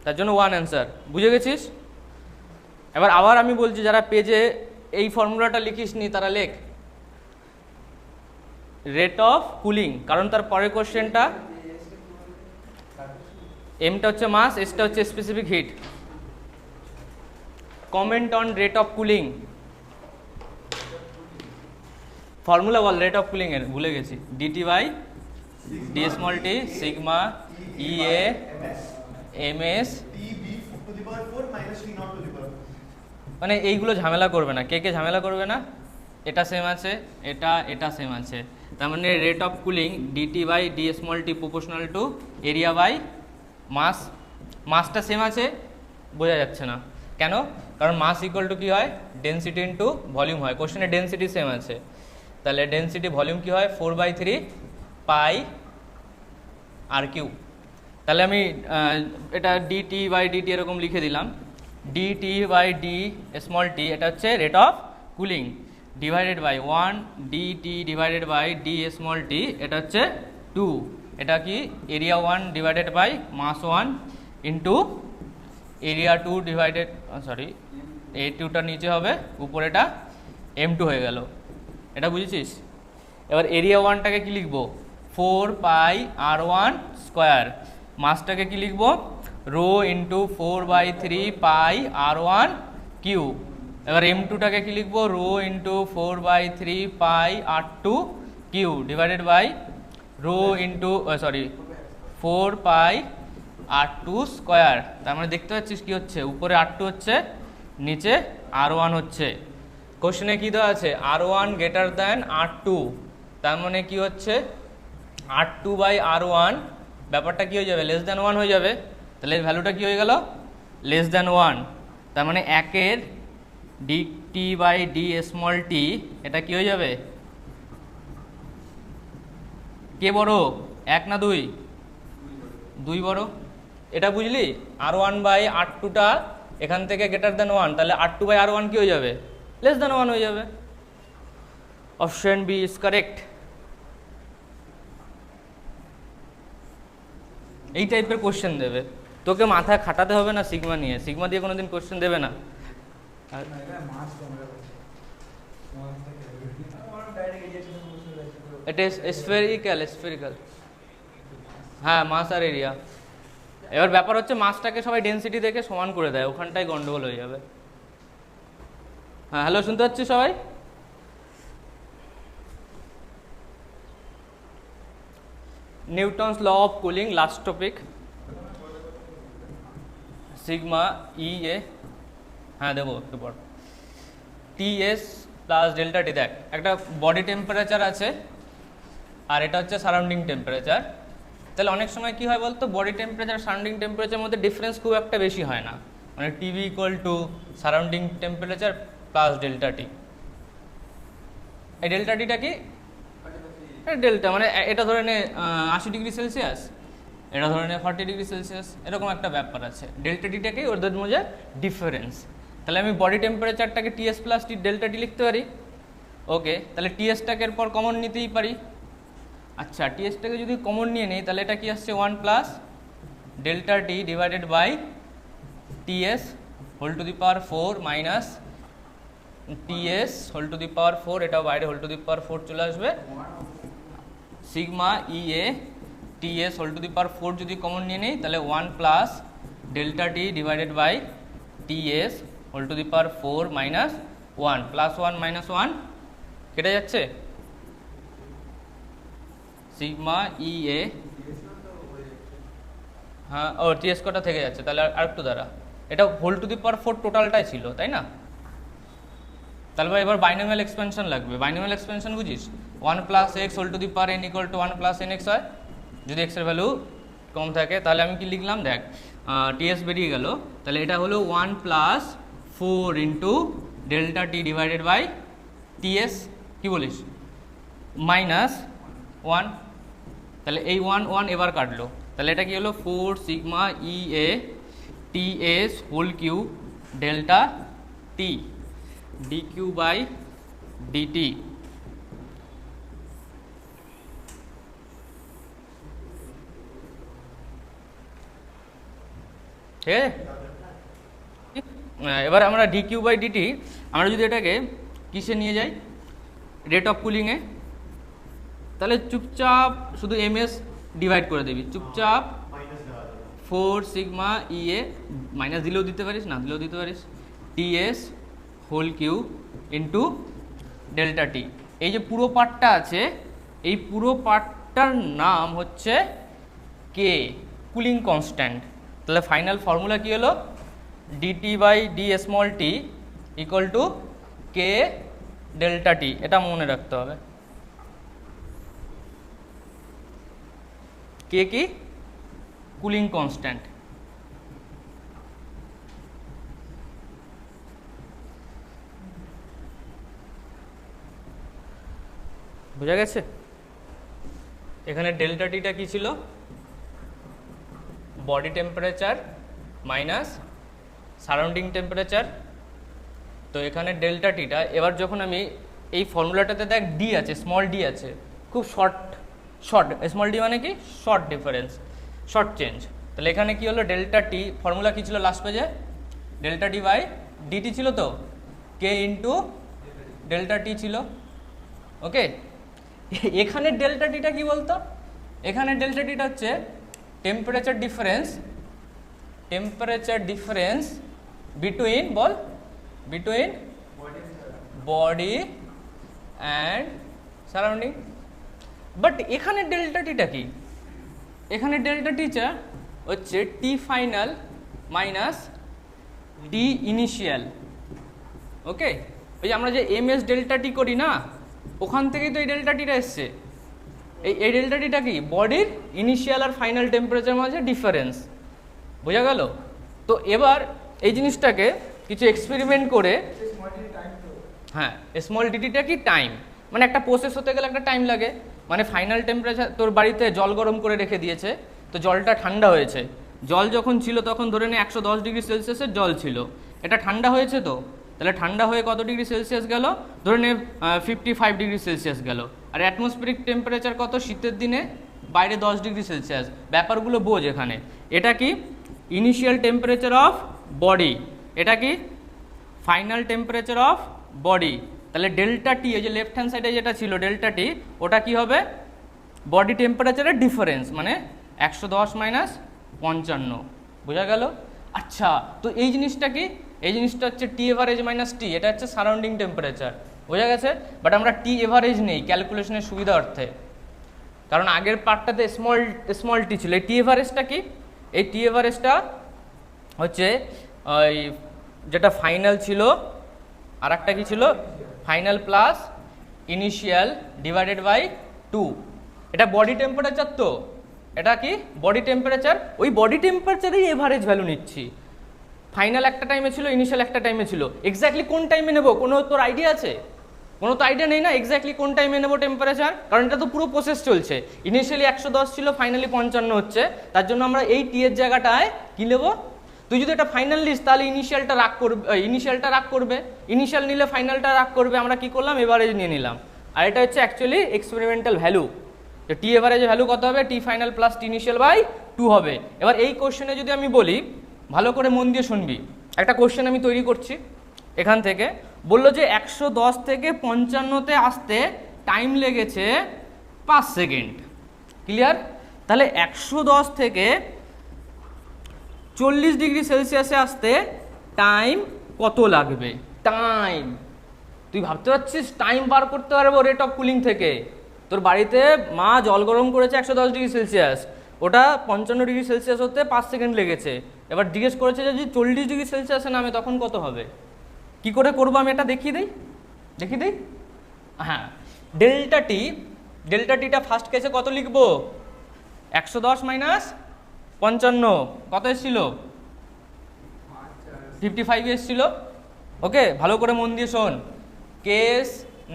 তার জন্য 1 অ্যান্সার। বুঝে গেছিস? এবার আবার আমি বলছি, যারা পেজে এই ফর্মুলাটা লিখিস নি তারা লেখ রেট অফ কুলিং, কারণ তার পরের কোশ্চেনটা এমটা হচ্ছে মাস, এসটা হচ্ছে specific heat. Comment on rate of cooling, formula বল রেট অফ কুলিং এর, ভুলে গেছি। Dt by D small T sigma E A M S মানে এইগুলো ঝামেলা করবে না। কে কে ঝামেলা করবে না? এটা সেম আছে, এটা সেম আছে, তার মানে rate of cooling dT by D small T proportional to area by mass. মাসটা সেম আছে, বোঝা যাচ্ছে না কেন? কারণ মাস ইকুয়াল টু কী হয়? ডেন্সিটি ইন্টু ভলিউম হয়। কোশ্চেনে ডেন্সিটি সেম আছে, তাহলে ডেন্সিটি ভলিউম কী হয়? 4/3 পাই আর কিউ। তাহলে আমি এটা ডিটি বাই ডিটি এরকম লিখে দিলাম, dT by D small T এটা হচ্ছে rate of cooling, divided by 1 dT divided by D small T এটা হচ্ছে 2, এটা কি area 1 divided by mass 1 into area 2 divided, sorry এই 2টা নিচে হবে, উপরেটা m2 হয়ে গেল। এটা বুঝেছিস? এবার এরিয়া 1টাকে কি লিখবো? 4 পাই r1 স্কোয়ার। মাসটাকে কি লিখবো? Rho into 4/3 pi r1 cube. এবার m2টাকে কি লিখবো? Rho into 4/3 pi r2 cube divided by rho into 4 pi r2 square. তার মানে দেখতে পাচ্ছিস কি হচ্ছে? উপরে r2 হচ্ছে, নিচে r1 হচ্ছে। কোশ্চেনে কি দেওয়া আছে? r1 গ্রেটার দ্যান r2, তার মানে কি হচ্ছে? r2 বাই r1 ব্যাপারটা কি হয়ে যাবে? লেস দ্যান 1 হয়ে যাবে। তাহলে এর ভ্যালুটা কি হয়ে গেল? Less than 1। তার মানে 1-এর DT by D small T এটা কি হয়ে যাবে? কে বড়, 1 না 2? 2 বড়। এটা বুঝলি, R1/R2টা এখান থেকে গ্রেটার দেন 1, তাহলে R2/R1 কি হয়ে যাবে, লেস দেন 1 হয়ে যাবে। Option B is correct. এই টাইপের কোশ্চেন দেবে, তোকে মাথায় খাটাতে হবে না সিগমা নিয়ে, সিগমা দিয়ে কোনোদিন কোশ্চেন দেবে না। আর না, এটা মাস তোমরা বলছো। মাস থেকে আমার ডাইরেক্ট রিজেকশন বসে রয়েছে। এটা স্ফেরিক্যাল। হ্যাঁ, মাস আর এরিয়া। এবার ব্যাপার হচ্ছে মাসটাকে সবাই ডেনসিটি দেখে সমান করে দেয়, ওখানটাই গন্ডগোল হয়ে যাবে। হ্যাঁ, হ্যালো, শুনতে পাচ্ছি সবাই? Newton's law of cooling, last topic. Sigma E A, হ্যাঁ দেবো একটু পর, টিএস প্লাস ডেল্টা টি। দেখ, একটা বডি টেম্পারেচার আছে আর এটা হচ্ছে সারাউন্ডিং টেম্পারেচার। তাহলে অনেক সময় কি হয় বলতো, বডি টেম্পারেচার সারাউন্ডিং টেম্পারেচারের মধ্যে ডিফারেন্স খুব একটা বেশি হয় না, মানে TV equal to surrounding temperature plus delta T. এই ডেল্টা টিটা কি, ডেল্টা মানে এটা ধরে নে 80 ডিগ্রি সেলসিয়াস, এটা ধরে নে 40 ডিগ্রি সেলসিয়াস, এরকম একটা ব্যাপার আছে। ডেল্টা টিটাকে ওদের মধ্যে ডিফারেন্স। তাহলে আমি বডি টেম্পারেচারটাকে টিএস প্লাস টি ডেল্টা টি লিখতে পারি। ওকে, তাহলে টিএসটাকে এরপর কমন নিতেই পারি। আচ্ছা, টিএসটাকে যদি কমন নিয়ে নিই তাহলে এটা কি আসছে 1 plus delta T divided by TS whole to the power 4 minus TS whole to the power 4, এটাও বাইরে হোল টু দি পাওয়ার 4 চলে আসবে। Sigma E A TS whole to the power 4 যদি কমন নিয়ে নিই তাহলে 1 plus delta T divided by TS whole to the power 4 minus 1, plus 1 minus 1 কেটে যাচ্ছে। সিগমা ই এ, হ্যাঁ, ও টিএস কটা থেকে যাচ্ছে, তাহলে আর একটু দ্বারা এটা হোল টু দি পাওয়ার 4 টোটালটাই ছিল, তাই না? তাহলে ভাই এবার বাইনোমিয়াল এক্সপেনশন লাগবে। বাইনোমিয়াল এক্সপেনশন বুঝিস, 1 plus x whole to the power n equal to 1 plus n x হয়। যদি এক্সের ভ্যালু কম থাকে তাহলে আমি কি লিখলাম, দেখ টিএস বেরিয়ে গেল, তাহলে এটা হলো 1 plus 4 into delta T divided by TS, কি বলিস, মাইনাস 1। তাহলে এই 1 এবার কাটলো, তাহলে এটা কি হলো 4 sigma E A TS whole cube delta T dq by dt। ঠিক আছে, এবার আমরা dq by dt আমরা যদি এটাকে কিসে নিয়ে যাই, রেট অফ কুলিংয়ে, তাহলে চুপচাপ শুধু ms ডিভাইড করে দিবি, চুপচাপ 4 সিগমা ই এ, মাইনাস দিলেও দিতে পারিস, না দিলেও দিতে পারিস, TS whole Q into delta T. এই যে পুরো পার্টটা আছে, এই পুরো পার্টটার নাম হচ্ছে কে, কুলিং কনস্ট্যান্ট। তাহলে ফাইনাল ফর্মুলা কি হলো, dT by D small T equal to K delta T. এটা মনে রাখতে হবে। কে কি, কুলিং কনস্ট্যান্ট। বোঝা গেছে? এখানে ডেল্টা টিটা কি ছিল, body temperature minus surrounding temperature. তো এখানে ডেল্টা টিটা, এবার যখন আমি এই ফর্মুলাটাতে দেখ ডি আছে, স্মল ডি আছে, খুব শর্ট, স্মল ডি মানে কি, শর্ট ডিফারেন্স, শর্ট চেঞ্জ। তাহলে এখানে কি হলো, ডেল্টা টি ফর্মুলা কি ছিল লাস্ট পেজে, ডেল্টা টি বাই ডিটি ছিল, তো কে ইন্টু ডেল্টা টি ছিল। ওকে, এখানে ডেল্টা টিটা কি বলতো, এখানে ডেল্টা টিটা হচ্ছে temperature difference between, ball, between body and surrounding. But এখানে ডেল্টা টিটা কি, এখানে ডেল্টা টিটা হচ্ছে টি ফাইনাল মাইনাস টি ইনিশিয়াল। ওকে, ওই যে আমরা যে এমএস ডেল্টা টি করি না, ওখান থেকেই তো এই ডেল্টা টিটা এসছে। এই ডেল্টা টিটা কি, বডির ইনিশিয়াল আর ফাইনাল টেম্পারেচার মাঝে ডিফারেন্স। বোঝা গেল? তো এবার এই জিনিসটাকে কিছু এক্সপেরিমেন্ট করে, হ্যাঁ, স্মল ডিটিটা কি, টাইম, মানে একটা প্রসেস হতে গেলে একটা টাইম লাগে। মানে ফাইনাল টেম্পারেচার, তোর বাড়িতে জল গরম করে রেখে দিয়েছে, তো জলটা ঠান্ডা হয়েছে, জল যখন ছিল তখন ধরে নে 110 ডিগ্রি সেলসিয়াসের জল ছিল, এটা ঠান্ডা হয়েছে তো, তাহলে ঠান্ডা হয়ে কত ডিগ্রি সেলসিয়াস গেল, ধরে নে 55 ডিগ্রি সেলসিয়াস গেল। আর অ্যাটমসফেরিক টেম্পারেচার কত শীতের দিনে, বাইরে 10 ডিগ্রি সেলসিয়াস। ব্যাপারগুলো বোঝ এখানে। এটা কি ইনিশিয়াল টেম্পারেচার অফ বডি, এটা কি ফাইনাল টেম্পারেচার অফ বডি। তাহলে ডেল্টা টি, এই যে লেফট হ্যান্ড সাইডে যেটা ছিল ডেল্টা টি, ওটা কি হবে বডি টেম্পারেচারের ডিফারেন্স, মানে 110 মাইনাস 55। বোঝা গেল? আচ্ছা, তো এই জিনিসটা কি, এই জিনিসটা হচ্ছে টি এভারেজ মাইনাস টি, এটা হচ্ছে সারাউন্ডিং টেম্পারেচার। বোঝা গেছে? বাট আমরা টি এভারেজ নেই ক্যালকুলেশনের সুবিধা অর্থে, কারণ আগের পার্টটাতে স্মল টি ছিল। এই টি এভারেজটা কি, এই টি এভারেজটা হচ্ছে ওই যেটা ফাইনাল ছিল, আর একটা কি ছিল, final plus initial divided by 2। এটা বডি টেম্পারেচার, তো এটা কি বডি টেম্পারেচার, ওই বডি টেম্পারেচারেই এভারেজ ভ্যালু নিচ্ছি। ফাইনাল একটা টাইমে ছিল, ইনিশিয়াল একটা টাইমে ছিল, এক্স্যাক্টলি কোন টাইমে নেব কোনো তোর আইডিয়া আছে? কোনো তো আইডিয়া নেই না এক্স্যাক্টলি কোন টাইমে নেব টেম্পারেচার, কারণ এটা তো পুরো প্রসেস চলছে। ইনিশিয়ালি 110 ছিল, ফাইনালি 55 হচ্ছে, তার জন্য আমরা এই টি এর জায়গাটায় কি নেব? তুই যদি এটা ফাইনাল লিস তাহলে ইনিশিয়ালটা রাগ করবে, ইনিশিয়াল নিলে ফাইনালটা রাগ করবে। আমরা কি করলাম, এভারেজ নিয়ে নিলাম। আর এটা হচ্ছে অ্যাকচুয়ালি এক্সপেরিমেন্টাল ভ্যালু। তো টি এভারেজ ভ্যালু কত হবে, T final plus T initial by 2 হবে। এবার এই কোশ্চেনে যদি আমি বলি, ভালো করে মন দিয়ে শুনবি, একটা কোশ্চেন আমি তৈরি করছি এখান থেকে, বললো যে 110 থেকে 55-তে আসতে টাইম লেগেছে 5 সেকেন্ড। ক্লিয়ার? তাহলে 110 থেকে 40 ডিগ্রি সেলসিয়াসে আসতে টাইম কত লাগবে? টাইম তুই ভাবতে পারছিস টাইম বার করতে পারবো রেট অফ কুলিং থেকে? তোর বাড়িতে মা জল গরম করেছে 110 ডিগ্রি সেলসিয়াস, ওটা 55 ডিগ্রি সেলসিয়াস হতে 5 সেকেন্ড লেগেছে। এবার জিজ্ঞেস করেছে যে যদি 40 ডিগ্রি সেলসিয়াসে নামে তখন কত হবে? কি করে করবো আমি এটা দেখিয়ে দিই। হ্যাঁ, ডেল্টা টিটা ফার্স্ট কেসে কত লিখবো? 110 মাইনাস 55 কত এসেছিল? 55 এসেছিল। ওকে, ভালো করে মন দিয়ে শোন। কেস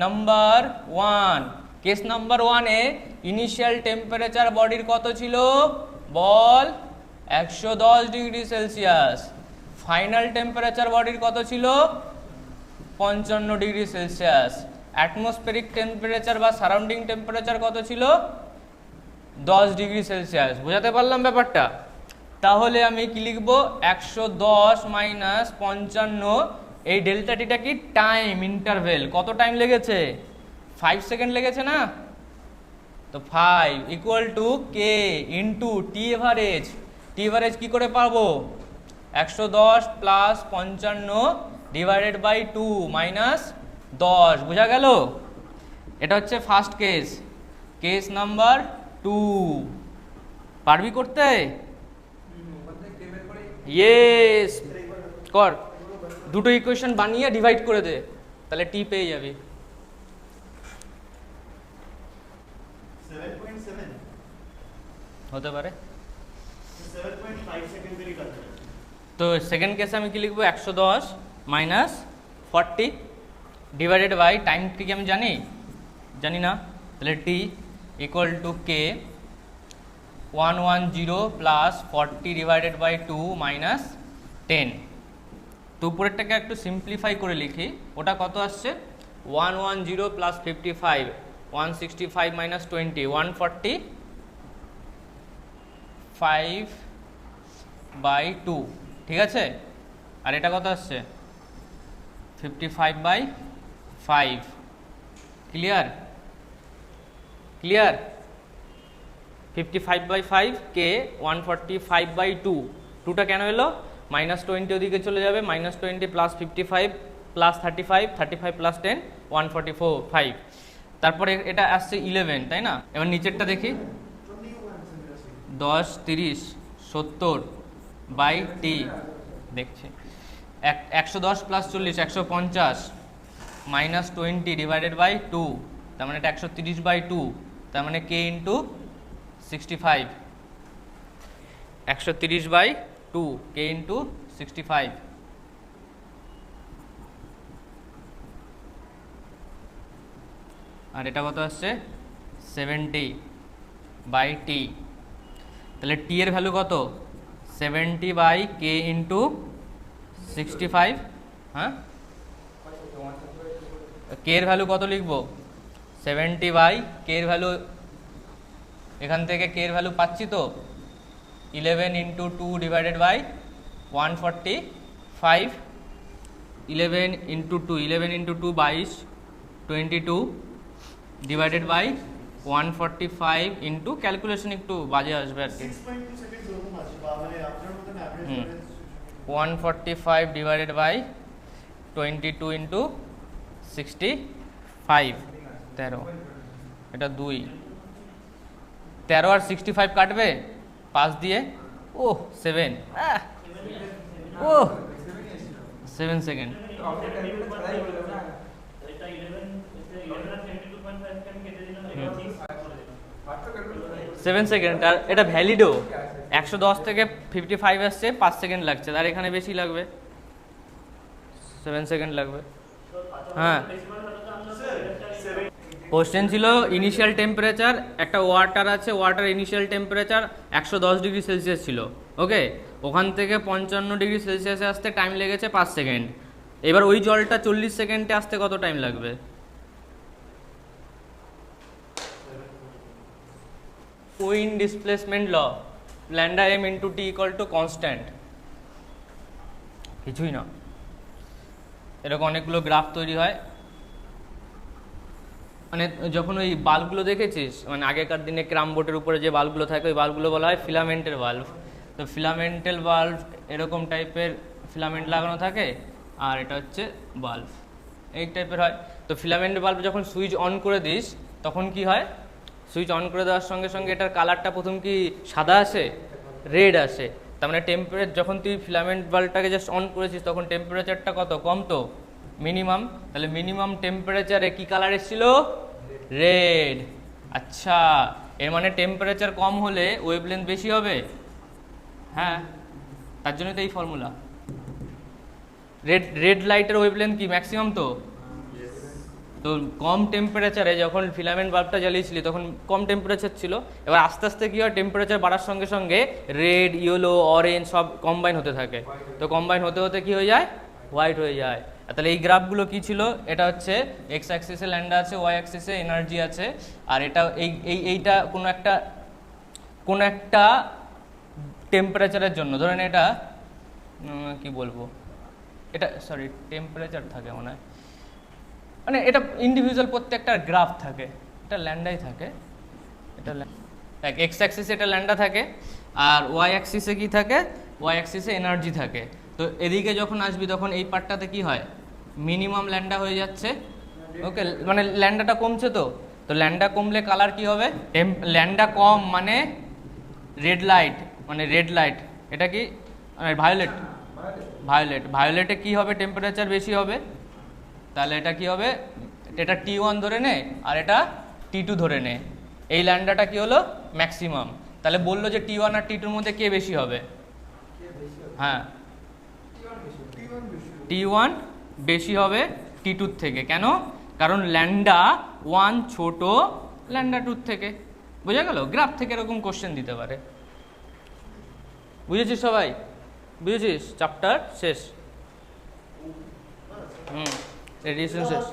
নাম্বার 1 এ ইনিশিয়াল টেম্পারেচার বডির কত ছিল বল? 110 ডিগ্রি সেলসিয়াস। ফাইনাল টেম্পারেচার বডির কত ছিল? 55 ডিগ্রি সেলসিয়াস। অ্যাটমসফেরিক টেম্পারেচার বা সারাউন্ডিং টেম্পারেচার কত ছিল? 10 ডিগ্রি সেলসিয়াস। বোঝাতে পারলাম ব্যাপারটা? তাহলে আমি কি লিখবো? 110 মাইনাস 55, এই ডেল্টা টিটা কি টাইম ইন্টারভেল, কত টাইম লেগেছে? 5 সেকেন্ড লেগেছে না? তো 5 equal to K into T average. T average কি করে পাবো? 110 প্লাস 55 ডিভাইডেড বাই 2 মাইনাস 10। বোঝা গেল? এটা হচ্ছে ফার্স্ট কেস, কেস নাম্বার 2। পারবি করতে? ইয়েস, কর। দুটো ইকুয়েশন বানিয়ে ডিভাইড করে দে, তাহলে টি পেয়ে যাবি। 7.7 হতে পারে। 7.5 সেকেন্ডেরই কাজ। তো সেকেন্ড কেসে আমি কি লিখবো? 110 মাইনাস 40 ডিভাইডেড বাই টাইম কি আমি জানি না, তাহলে T equal to K 110 plus 40 divided by 2 minus 10। তো উপরেরটাকে একটু সিম্পলিফাই করে লিখি, ওটা কত আসছে? 110 প্লাস 55 165 মাইনাস 20 145 বাই 2, ঠিক আছে? আর এটা কত আসছে? 55 by 5। Clear? 55 by 5 K 145 by 2। 2টা কেন এলো? -20 ওদিকে চলে যাবে, -20 প্লাস 55 প্লাস 35 প্লাস 10 145। তারপরে এটা আসছে 11, তাই না? এবার নিচেরটা দেখি, 10 30 70 বাই টি। দেখছি 110 প্লাস 40 150 মাইনাস 20 ডিভাইডেড বাই 2, তার মানে এটা 130 বাই 2, তার মানে K into 65। 130 by 2 K into 65। আর এটা কত আসছে? 70 বাই টি। তাহলে টি এর ভ্যালু কত? 70/k into 65। হ্যাঁ, k এর ভ্যালু কত লিখবো? 70/k এর ভ্যালু, এখান থেকে k এর ভ্যালু পাচ্ছি তো 11 into 2 divided by 145। 11 into 2, 11 into 2 22, 22 divided by 145 into calculation একটু বাজে আসবে আর কি। 6.2 সেকেন্ড এরকম আছে বা মানে আপনার মতন অ্যাভারেজ হুম। করে 145 ডিভাইডেড বাই 22 ইন্টু 65, 13, এটা 2, 13 আর 65 কাটবে 5 দিয়ে, ও 7, ও 7 সেকেন্ড। সেভেন সেকেন্ড, আর এটা ভ্যালিডও 110 থেকে 55 আসছে, 5 সেকেন্ড লাগছে, আর এখানে বেশি লাগবে, 7 সেকেন্ড লাগবে। হ্যাঁ, কোশ্চেন ছিল ইনিশিয়াল টেম্পারেচার, একটা ওয়াটার আছে, water initial temperature 110 degree Celsius ছিল, ওকে, ওখান থেকে 55 ডিগ্রি সেলসিয়াসে আসতে টাইম লেগেছে 5 সেকেন্ড। এবার ওই জলটা 40 সেকেন্ডে আসতে কত টাইম লাগবে? Wien displacement law, lambda M into T equal to constant, কিছুই না। এরকম অনেকগুলো গ্রাফ তৈরি হয়, মানে যখন ওই বাল্বগুলো দেখেছিস, মানে আগেকার দিনে ক্রাম বোর্ডের উপরে যে বাল্বগুলো থাকে, ওই বাল্বগুলো বলা হয় ফিলামেন্টের বাল্ব। তো ফিলামেন্টাল বাল্ব এরকম টাইপের ফিলামেন্ট লাগানো থাকে, আর এটা হচ্ছে বাল্ব এই টাইপের হয়। তো ফিলামেন্ট বাল্ব যখন সুইচ অন করে দিস, তখন কি হয়? সুইচ অন করে দেওয়ার সঙ্গে সঙ্গে এটার কালারটা প্রথম কি সাদা আসে, রেড আসে। তার মানে টেম্পারেচার, যখন তুই ফিলামেন্ট বাল্বটাকে জাস্ট অন করেছিস, তখন টেম্পারেচারটা কত? কম তো, মিনিমাম। তাহলে মিনিমাম টেম্পারেচারে কি কালার এসেছিল? রেড। আচ্ছা, এর মানে টেম্পারেচার কম হলে ওয়েভলেন্থ বেশি হবে। হ্যাঁ, তার জন্য তো এই ফর্মুলা। রেড লাইটের ওয়েভলেন্থ কি ম্যাক্সিমাম তো? তো কম টেম্পারেচারে যখন ফিলামেন্ট বাল্বটা জ্বালিয়েছিলি তখন কম টেম্পারেচার ছিল। এবার আস্তে আস্তে কী হয়, টেম্পারেচার বাড়ার সঙ্গে সঙ্গে রেড, ইয়েলো, অরেঞ্জ সব কম্বাইন হতে থাকে। তো কম্বাইন হতে হতে কী হয়ে যায়? হোয়াইট হয়ে যায়। তাহলে এই গ্রাফগুলো কি ছিল? এটা হচ্ছে এক্স অ্যাক্সিসে ল্যান্ডা আছে, ওয়াই অ্যাক্সিসে এনার্জি আছে, আর এটা এইটা কোনো একটা টেম্পারেচারের জন্য, ধরেন এটা কি বলবো, এটা সরি টেম্পারেচার থাকে মনে হয়, মানে এটা ইন্ডিভিজুয়াল প্রত্যেকটা গ্রাফ থাকে, এটা ল্যান্ডাই থাকে, এটা এক্স অ্যাক্সিসে এটা ল্যান্ডা থাকে, আর ওয়াই অ্যাক্সিসে কি থাকে? ওয়াই অ্যাক্সিসে এনার্জি থাকে। তো এদিকে যখন আসবি তখন এই পার্টটাতে কি হয়? মিনিমাম ল্যান্ডা হয়ে যাচ্ছে, ওকে, মানে ল্যান্ডাটা কমছে তো। তো ল্যান্ডা কমলে কালার কি হবে? ল্যান্ডা কম মানে রেড লাইট, মানে রেড লাইট, এটা কি ভায়োলেট, ভায়োলেটে কি হবে? টেম্পারেচার বেশি হবে। তাহলে এটা কি হবে? এটা T1 ধরে নে, আর এটা T2 ধরে নে। এই ল্যান্ডাটা কি হলো? ম্যাক্সিমাম। তাহলে বললো যে T1 আর T2 এর মধ্যে কে বেশি হবে? হ্যাঁ, T1 বেশি হবে T2 থেকে। কেন? কারণ ল্যান্ডা 1 ছোট ল্যান্ডা 2 থেকে। বোঝা গেল? গ্রাফ থেকে এরকম কোশ্চেন দিতে পারে। বুঝেছিস সবাই? বুঝেছিস? চ্যাপ্টার শেষ। রেডিয়েশন শেষ।